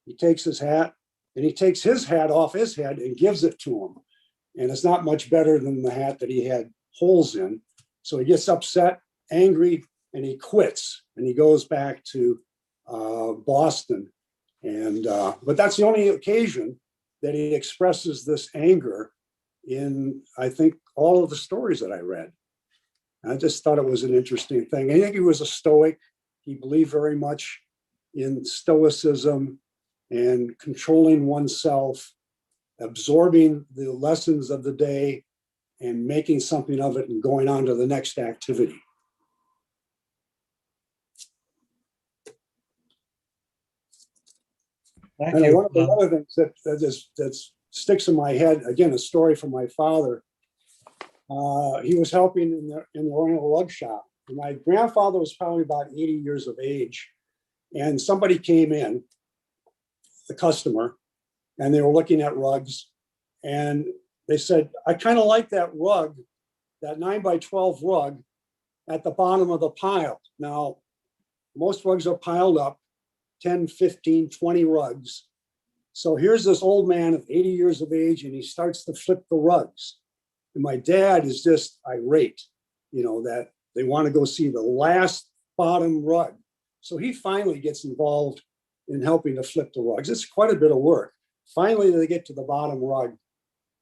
He takes his hat, and he takes his hat off his head and gives it to him. And it's not much better than the hat that he had holes in. So he gets upset, angry, and he quits. And he goes back to Boston. But that's the only occasion that he expresses this anger in, I think, all of the stories that I read. And I just thought it was an interesting thing. I think he was a Stoic. He believed very much in Stoicism and controlling oneself, absorbing the lessons of the day and making something of it and going on to the next activity. Thank And you. one of the other things that sticks in my head, again, a story from my father. He was helping in the Oriental rug shop. And my grandfather was probably about 80 years of age. And somebody came in, the customer, and they were looking at rugs. And they said, I kind of like that rug, that 9x12 rug at the bottom of the pile. Now, most rugs are piled up, 10, 15, 20 rugs. So here's this old man of 80 years of age, and he starts to flip the rugs. And my dad is just irate, that they want to go see the last bottom rug. So he finally gets involved in helping to flip the rugs. It's quite a bit of work. Finally, they get to the bottom rug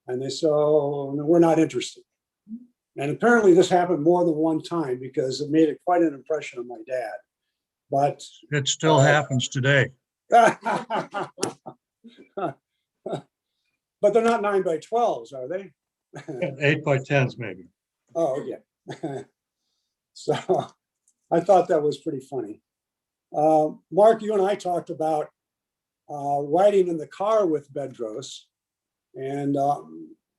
and they say, oh, no, we're not interested. And apparently this happened more than one time because it made quite an impression on my dad. But It still happens today. but they're not 9x12s, are they? 8x10s maybe. Oh, yeah. So I thought that was pretty funny. Mark, you and I talked about riding in the car with Bedros, and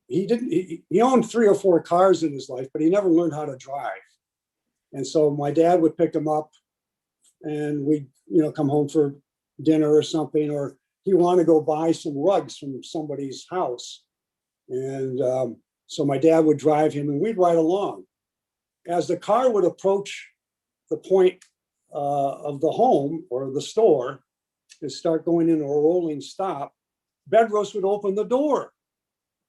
he owned 3 or 4 cars in his life, but he never learned how to drive. And so my dad would pick him up and we'd, come home for dinner or something, or he wanted to go buy some rugs from somebody's house. And so my dad would drive him and we'd ride along. As the car would approach the point of the home or the store and start going into a rolling stop, Bedros would open the door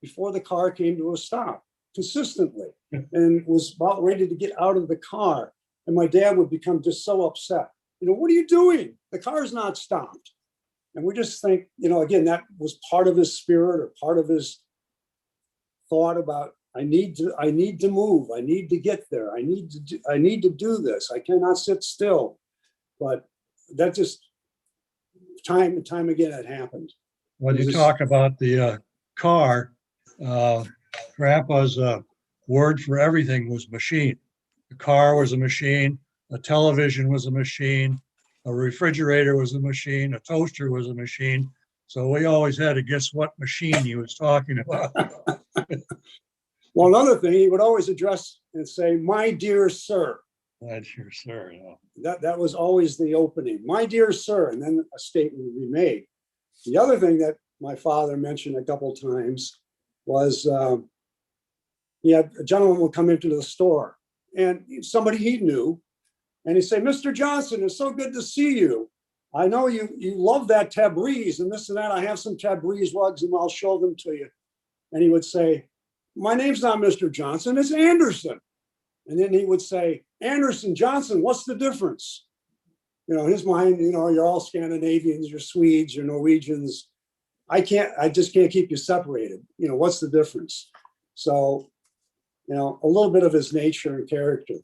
before the car came to a stop consistently and was about ready to get out of the car. And my dad would become just so upset. What are you doing? The car's not stopped. And we just think, again, that was part of his spirit or part of his thought about, I need to move. I need to get there. I need to do this. I cannot sit still. But that just time and time again, it happened. When you talk about the car, Grandpa's word for everything was machine. The car was a machine. A television was a machine. A refrigerator was a machine. A toaster was a machine. So we always had to guess what machine he was talking about. Well, another thing, he would always address and say, my dear sir. My dear sir, yeah. That was always the opening. My dear sir, and then a statement would be made. The other thing that my father mentioned a couple times was he had a gentleman would come into the store and somebody he knew, and he'd say, "Mr. Johnson, it's so good to see you. I know you love that Tabriz and this and that. I have some Tabriz rugs and I'll show them to you." And he would say, "My name's not Mr. Johnson, it's Anderson." And then he would say, "Anderson, Johnson, what's the difference?" You know, in his mind, you know, you're all Scandinavians, you're Swedes, you're Norwegians. I just can't keep you separated. You know, what's the difference? So, you know, a little bit of his nature and character,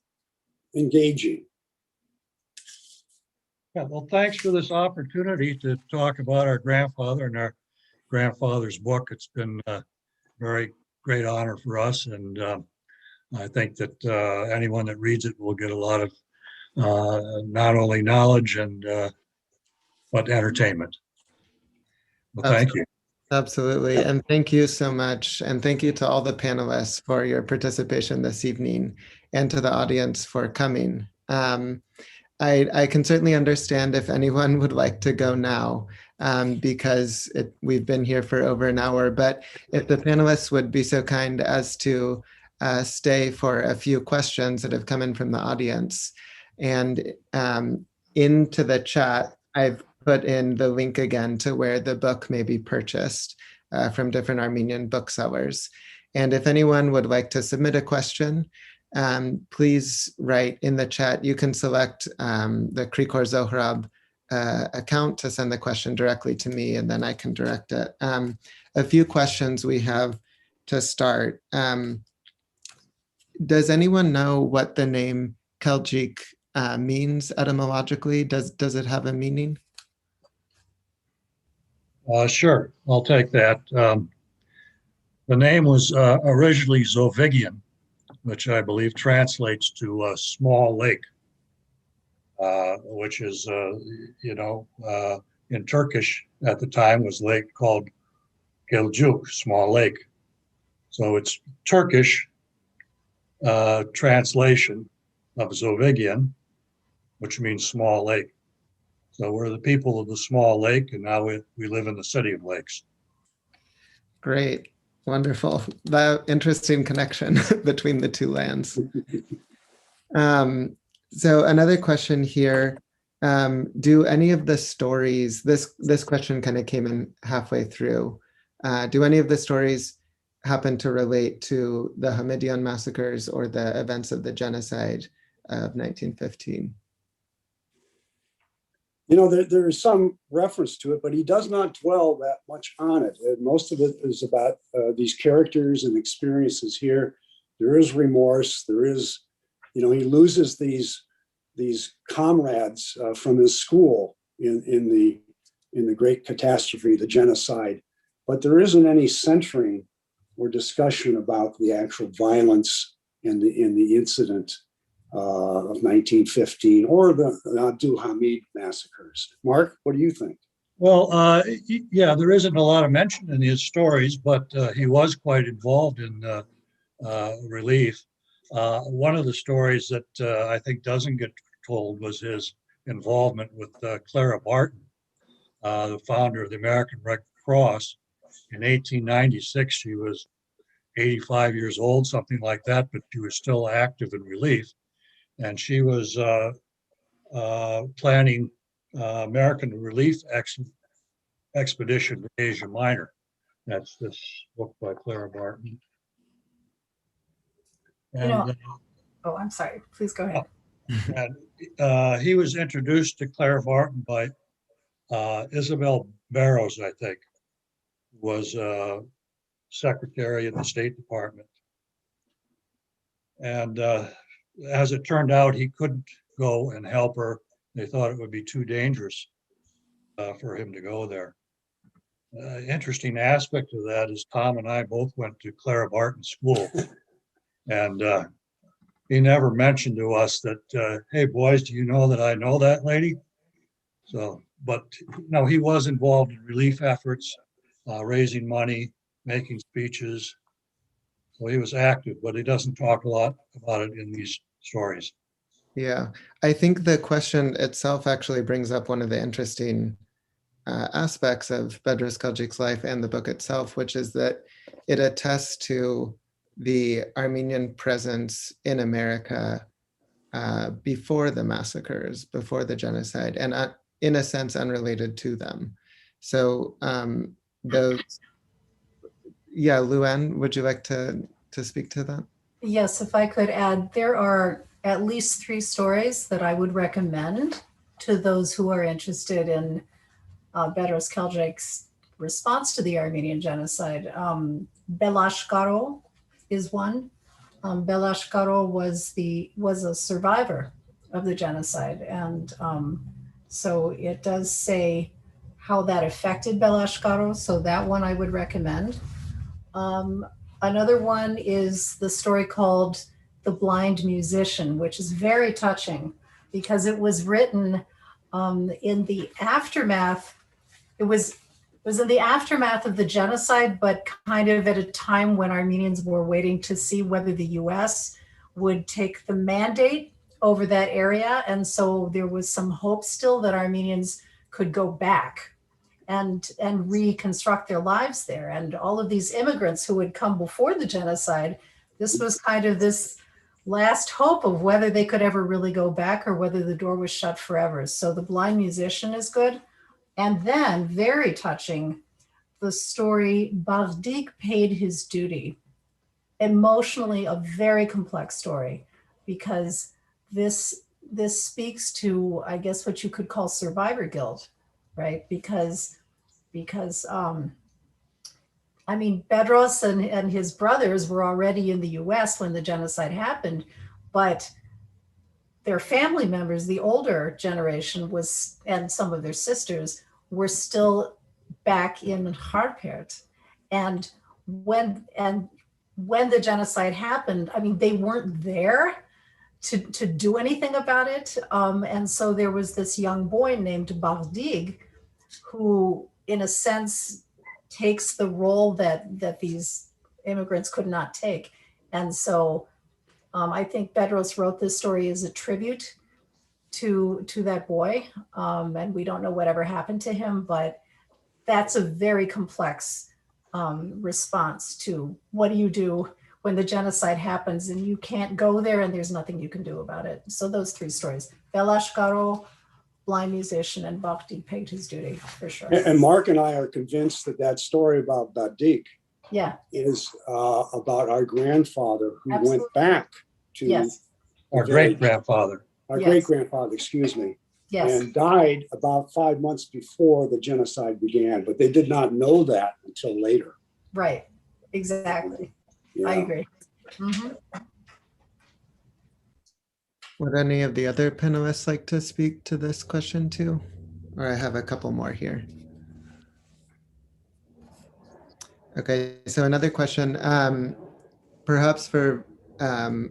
engaging. Yeah, well, thanks for this opportunity to talk about our grandfather and our grandfather's book. It's been a very great honor for us, and I think that anyone that reads it will get a lot of not only knowledge and but entertainment. Well, thank you. Absolutely. And thank you so much. And thank you to all the panelists for your participation this evening and to the audience for coming. I can certainly understand if anyone would like to go now because we've been here for over an hour. But if the panelists would be so kind as to stay for a few questions that have come in from the audience. And into the chat, I've put in the link again to where the book may be purchased from different Armenian booksellers. And if anyone would like to submit a question, please write in the chat. You can select the Krikor Zohrab account to send the question directly to me, and then I can direct it. A few questions we have to start. Does anyone know what the name Keljik means etymologically? Does it have a meaning? Sure, I'll take that. The name was originally Zovigian, which I believe translates to a small lake, which is, in Turkish at the time was lake called Geljuk, small lake. So it's Turkish translation of Zovigian, which means small lake. So we're the people of the small lake, and now we live in the city of lakes. Great. Wonderful. That interesting connection between the two lands. So another question here. Do any of the stories, this question kind of came in halfway through. Do any of the stories happen to relate to the Hamidian massacres or the events of the genocide of 1915? You know, there is some reference to it, but he does not dwell that much on it. Most of it is about these characters and experiences here. There is remorse. There is, you know, he loses these comrades from his school in the great catastrophe, the genocide. But there isn't any centering or discussion about the actual violence in the incident of 1915 or the Abdul Hamid massacres. Mark, what do you think? Well, yeah, there isn't a lot of mention in his stories, but he was quite involved in relief. One of the stories that I think doesn't get told was his involvement with Clara Barton, the founder of the American Red Cross. In 1896, she was 85 years old, something like that, but she was still active in relief. And she was planning American relief expedition to Asia Minor. That's this book by Clara Barton. And, oh, I'm sorry. Please go ahead. And he was introduced to Clara Barton by Isabel Bedros, I think, was secretary in the State Department. And as it turned out, he couldn't go and help her. They thought it would be too dangerous for him to go there. Interesting aspect of that is Tom and I both went to Clara Barton School. And he never mentioned to us that, hey, boys, do you know that I know that lady? So, but no, he was involved in relief efforts, raising money, making speeches. So he was active, but he doesn't talk a lot about it in these stories. Yeah, I think the question itself actually brings up one of the interesting aspects of Bedros Keljik's life and the book itself, which is that it attests to the Armenian presence in America before the massacres, before the genocide, and in a sense unrelated to them. So those, yeah, Luann, would you like to speak to that? Yes, if I could add, there are at least 3 stories that I would recommend to those who are interested in Bedros Keljik's response to the Armenian genocide. Belashkaro is one. Belashkaro was a survivor of the genocide, and so it does say how that affected Belashkaro. So that one I would recommend. Another one is the story called The Blind Musician, which is very touching because it was written in the aftermath. It was in the aftermath of the genocide, but kind of at a time when Armenians were waiting to see whether the US would take the mandate over that area. And so there was some hope still that Armenians could go back and reconstruct their lives there. And all of these immigrants who had come before the genocide, this was kind of this last hope of whether they could ever really go back or whether the door was shut forever. So The Blind Musician is good. And then, very touching, the story Bardik Paid His Duty. Emotionally, a very complex story because this speaks to, I guess, what you could call survivor guilt, right? Because I mean, Bedros and his brothers were already in the US when the genocide happened, but their family members, the older generation was, and some of their sisters were still back in Harpert. And when the genocide happened, I mean, they weren't there to do anything about it. And so there was this young boy named Bardig who, in a sense, takes the role that these immigrants could not take. And so I think Bedros wrote this story as a tribute to that boy. And we don't know whatever happened to him, but that's a very complex response to what do you do when the genocide happens and you can't go there and there's nothing you can do about it. So those 3 stories, Belashkaro, Blind Musician, and Bardik Paid His Duty, for sure. And Mark and I are convinced that story about Bardik Yeah. is about our grandfather who Absolutely. went back to Yes. Our great-grandfather. our Yes. great-grandfather, excuse me, Yes. and died about 5 months before the genocide began, but they did not know that until later. Right. Exactly. Yeah. I agree. Mhm. Would any of the other panelists like to speak to this question too? Or I have a couple more here. Okay, so another question, perhaps for,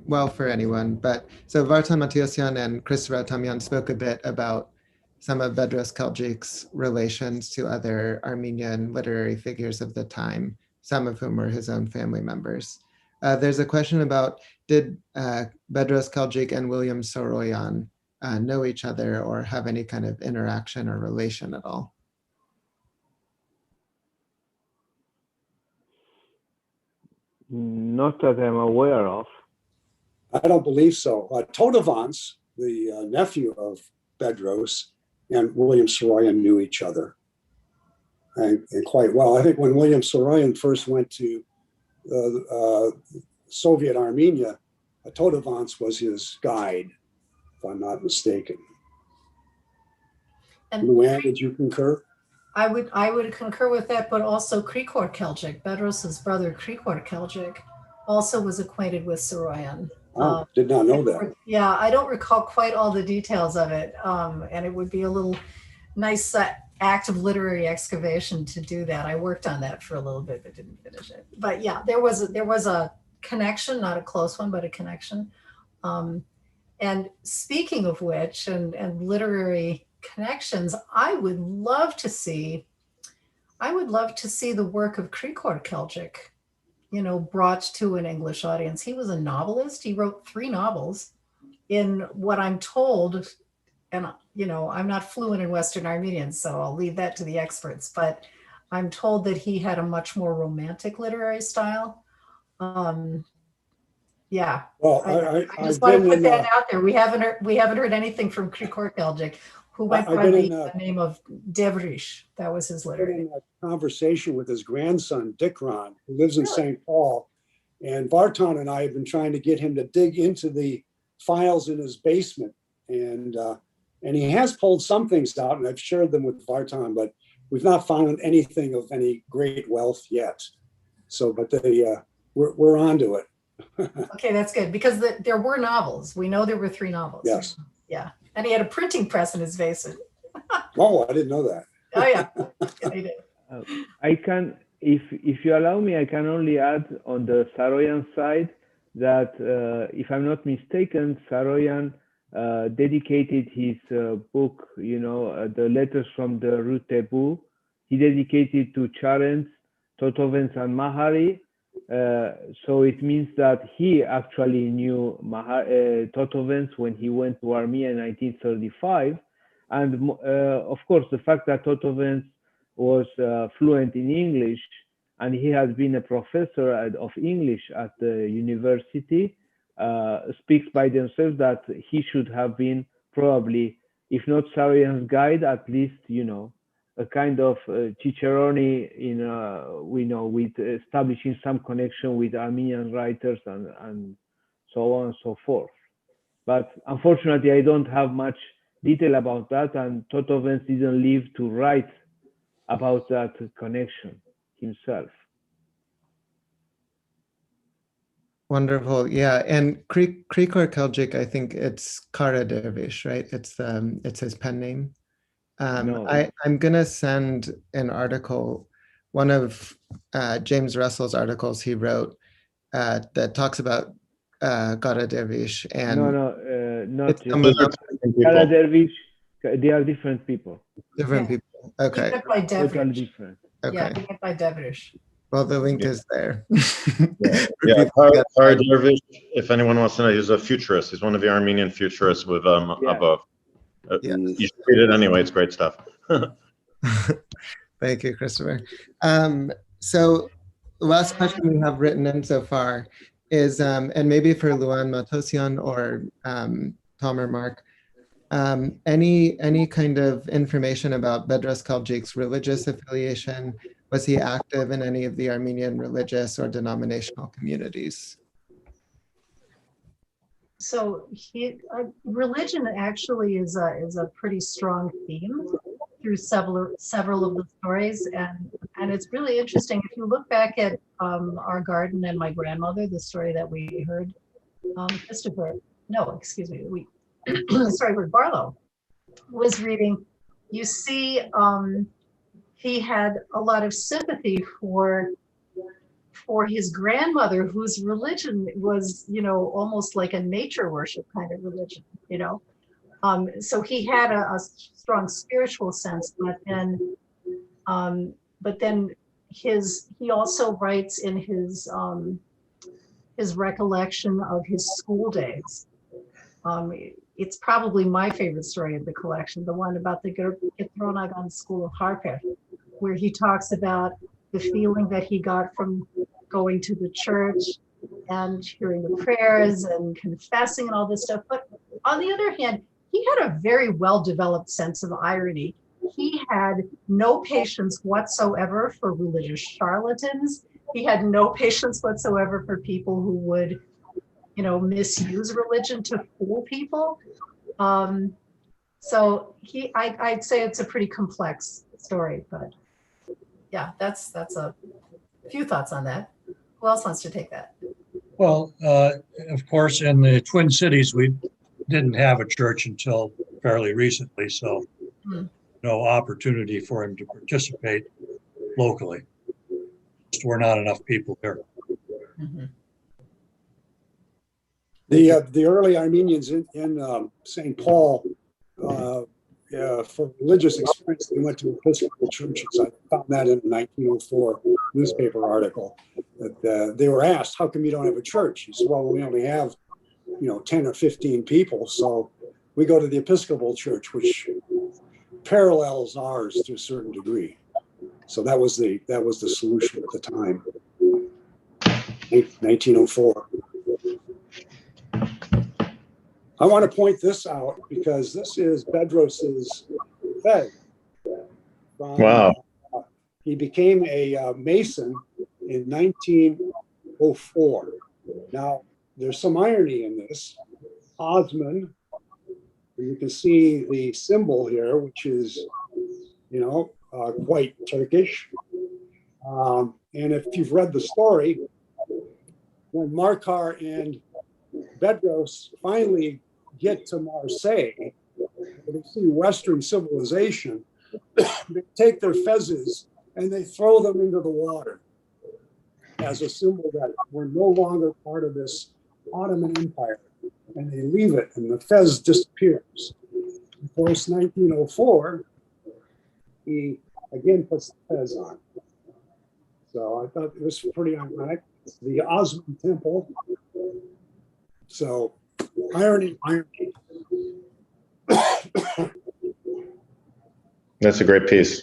well, for anyone, but so Vartan Mathiosyan and Christopher Atamian spoke a bit about some of Bedros Keljik's relations to other Armenian literary figures of the time, some of whom were his own family members. There's a question about, did Bedros Keljik and William Soroyan know each other or have any kind of interaction or relation at all? Not that I'm aware of. I don't believe so. Todavans, the nephew of Bedros, and William Soroyan knew each other and quite well. I think when William Soroyan first went to Soviet Armenia, Todavans was his guide, if I'm not mistaken. And Luann, would you concur? I would concur with that, but also Krikor Keljik, Bedros's brother Krikor Keljik, also was acquainted with Soroyan. Oh, did not know that. Yeah, I don't recall quite all the details of it, and it would be a little nice act of literary excavation to do that. I worked on that for a little bit, but didn't finish it. But yeah, there was a connection, not a close one, but a connection. And speaking of which, and literary connections, I would love to see the work of Krikor Keljik, brought to an English audience. He was a novelist. He wrote 3 novels. in what I'm told, and I'm not fluent in Western Armenian, so I'll leave that to the experts, but I'm told that he had a much more romantic literary style. Yeah. Well, I I've just want to been put in, that out there. We haven't heard anything from Krikor Keljik, who went I've by been the in, name of Devrish. That was his been literary name. in a conversation with his grandson, Dikran, who lives in St. Paul. And Vartan and I have been trying to get him to dig into the files in his basement. And he has pulled some things out, and I've shared them with Vartan, but we've not found anything of any great wealth yet. So, but we're onto it. Okay, that's good, because there were novels. We know there were 3 novels. Yes. Yeah. And he had a printing press in his basement. Oh, I didn't know that. Oh, yeah. Yeah, he did. I can, if you allow me, I can only add on the Saroyan side that, if I'm not mistaken, Saroyan dedicated his book, the letters from the Rutebu, he dedicated to Charents, Totovens, and Mahari. So it means that he actually knew Totovens when he went to Armenia in 1935. And of course, the fact that Totovens was fluent in English, and he has been a professor of English at the university, speaks by themselves that he should have been probably, if not Saroyan's guide, at least, a kind of cicerone with establishing some connection with Armenian writers and so on and so forth. But unfortunately, I don't have much detail about that, and Totovens didn't live to write about that connection himself. Wonderful. Yeah. And Krikor Keljik, I think it's Kara Dervish, right? It's his pen name. No. I'm going to send an article, one of James Russell's articles he wrote that talks about Kara Dervish. And not Those are different people. Kara Dervish, they are different people. different Yeah. people. Okay. He went by Totally Devrish. different. Okay. Yeah, he went by Devrish. Well, the link is there. Yeah, Kara Dervish, if anyone wants to know, he's a futurist. He's one of the Armenian futurists with above. Yeah. You should read it anyway. It's great stuff. Thank you, Christopher. So the last question we have written in so far is, and maybe for Luan Matosian or Tom or Mark, any kind of information about Bedros Keljik's religious affiliation? Was he active in any of the Armenian religious or denominational communities? So religion actually is a pretty strong theme through several of the stories, and it's really interesting. If you look back at Our Garden and My Grandmother, the story that we heard, Barlow was reading, you see he had a lot of sympathy for his grandmother, whose religion was, almost like a nature worship kind of religion, So he had a strong spiritual sense, but then he also writes in his recollection of his school days. It's probably my favorite story of the collection, the one about the Getronagan School of Harpeth, where he talks about the feeling that he got from going to the church and hearing the prayers and confessing and all this stuff. But on the other hand, he had a very well-developed sense of irony. He had no patience whatsoever for religious charlatans. He had no patience whatsoever for people who would, misuse religion to fool people. So I'd say it's a pretty complex story, but yeah, that's a few thoughts on that. Who else wants to take that? Well, of course, in the Twin Cities, we didn't have a church until fairly recently, so no opportunity for him to participate locally. Just were not enough people there. Mm-hmm. The early Armenians in St. Paul, for religious experience, they went to Episcopal churches. I found that in a 1904 newspaper article. That they were asked, "How come you don't have a church?" He said, "Well, we only have 10 or 15 people. So we go to the Episcopal Church, which parallels ours to a certain degree. So that was the solution at the time, 1904. I want to point this out because this is Bedros's bed. Wow. He became a Mason in 1904. Now, there's some irony in this. Osman, you can see the symbol here, which is, quite Turkish. And if you've read the story, when Markar and Bedros finally get to Marseille, they see Western civilization, they take their fezzes and they throw them into the water as a symbol that we're no longer part of this Ottoman Empire. And they leave it and the fez disappears. Of course, 1904, he again puts the fez on. So I thought it was pretty ironic. It's the Osman Temple. So irony. That's a great piece.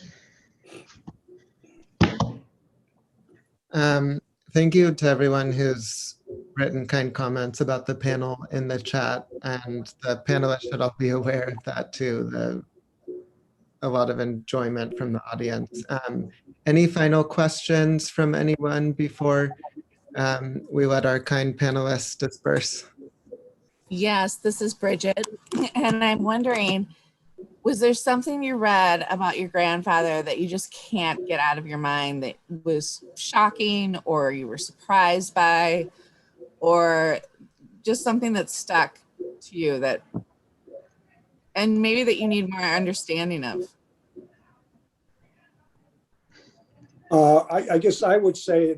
Thank you to everyone who's written kind comments about the panel in the chat, and the panelists should all be aware of that too. A lot of enjoyment from the audience. Any final questions from anyone before we let our kind panelists disperse? Yes, this is Bridget, and I'm wondering, was there something you read about your grandfather that you just can't get out of your mind that was shocking, or you were surprised by, or just something that stuck to you that, and maybe that you need more understanding of? I guess I would say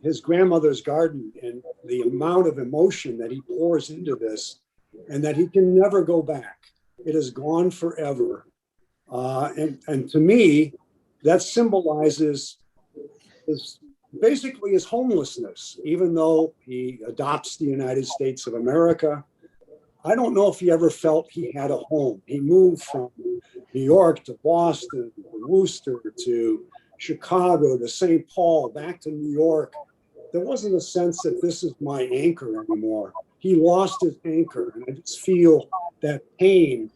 his grandmother's garden and the amount of emotion that he pours into this, and that he can never go back. It is gone forever. And to me, that symbolizes basically his homelessness. Even though he adopts the United States of America, I don't know if he ever felt he had a home. He moved from New York to Boston, to Worcester, to Chicago, to St. Paul, back to New York. There wasn't a sense that this is my anchor anymore. He lost his anchor, and I just feel that pain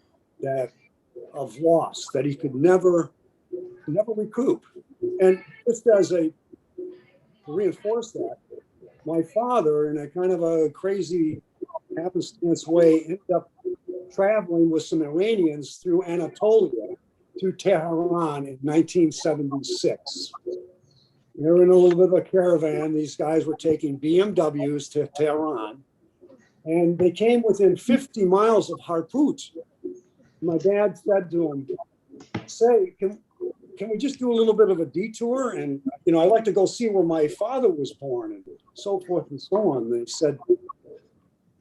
of loss that he could never recoup. And just to reinforce that, my father, in a kind of a crazy happenstance way, ended up traveling with some Iranians through Anatolia to Tehran in 1976. They were in a little bit of a caravan. These guys were taking BMWs to Tehran, and they came within 50 miles of Harput. My dad said to him, "Say, can we just do a little bit of a detour? And, I'd like to go see where my father was born," and so forth and so on. They said,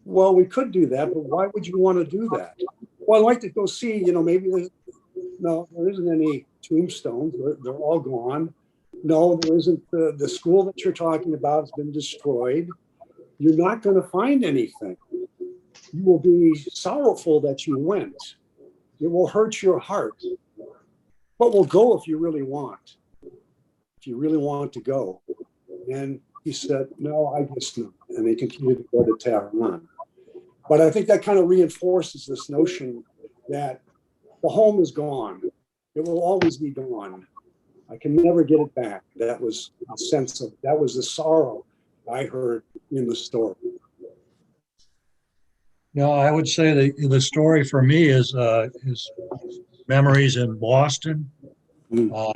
"Well, we could do that, but why would you want to do that?" "Well, I'd like to go see, maybe no, there isn't any tombstones. They're all gone. No, there isn't. The school that you're talking about has been destroyed. You're not going to find anything. You will be sorrowful that you went. It will hurt your heart. But we'll go if you really want. If you really want to go." And he said, "No, I guess not." And they continued to go to Tehran. But I think that kind of reinforces this notion that the home is gone. It will always be gone. I can never get it back. That was a sense of, that was the sorrow I heard in the story. No, I would say the story for me is his memories in Boston.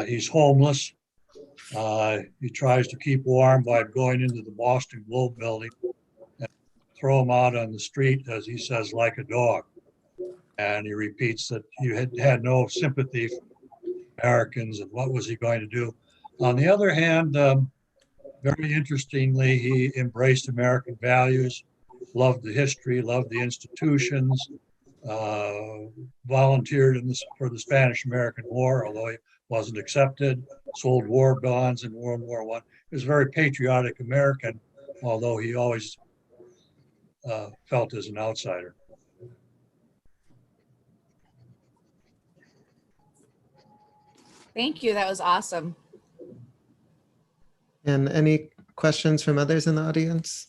He's homeless. He tries to keep warm by going into the Boston Globe building and throw him out on the street, as he says, like a dog. And he repeats that he had no sympathy for Americans, and what was he going to do? On the other hand, very interestingly, he embraced American values, loved the history, loved the institutions, volunteered for the Spanish-American War, although he wasn't accepted, sold war bonds in World War I. He was a very patriotic American, although he always felt as an outsider. Thank you. That was awesome. And any questions from others in the audience?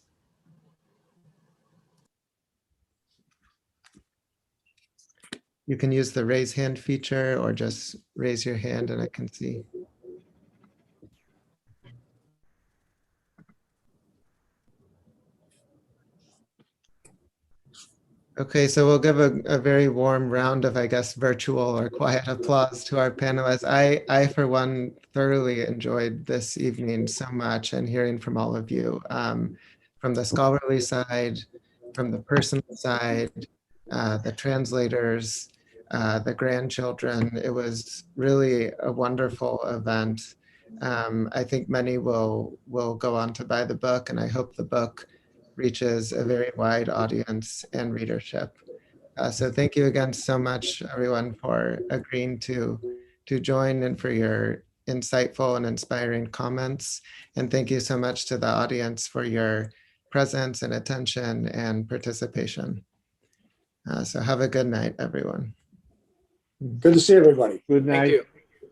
You can use the raise hand feature or just raise your hand and I can see. Okay, so we'll give a very warm round of, I guess, virtual or quiet applause to our panelists. I, for one, thoroughly enjoyed this evening so much and hearing from all of you, from the scholarly side, from the personal side, the translators, the grandchildren. It was really a wonderful event. I think many will go on to buy the book, and I hope the book reaches a very wide audience and readership. So thank you again so much, everyone, for agreeing to join and for your insightful and inspiring comments. And thank you so much to the audience for your presence and attention and participation. So have a good night, everyone. Good to see everybody. Good Thank night. you.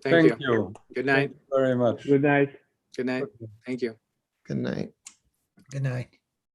Thank you. you. Good night. Very much. Good night. Good night. Thank you. Good night. Good night.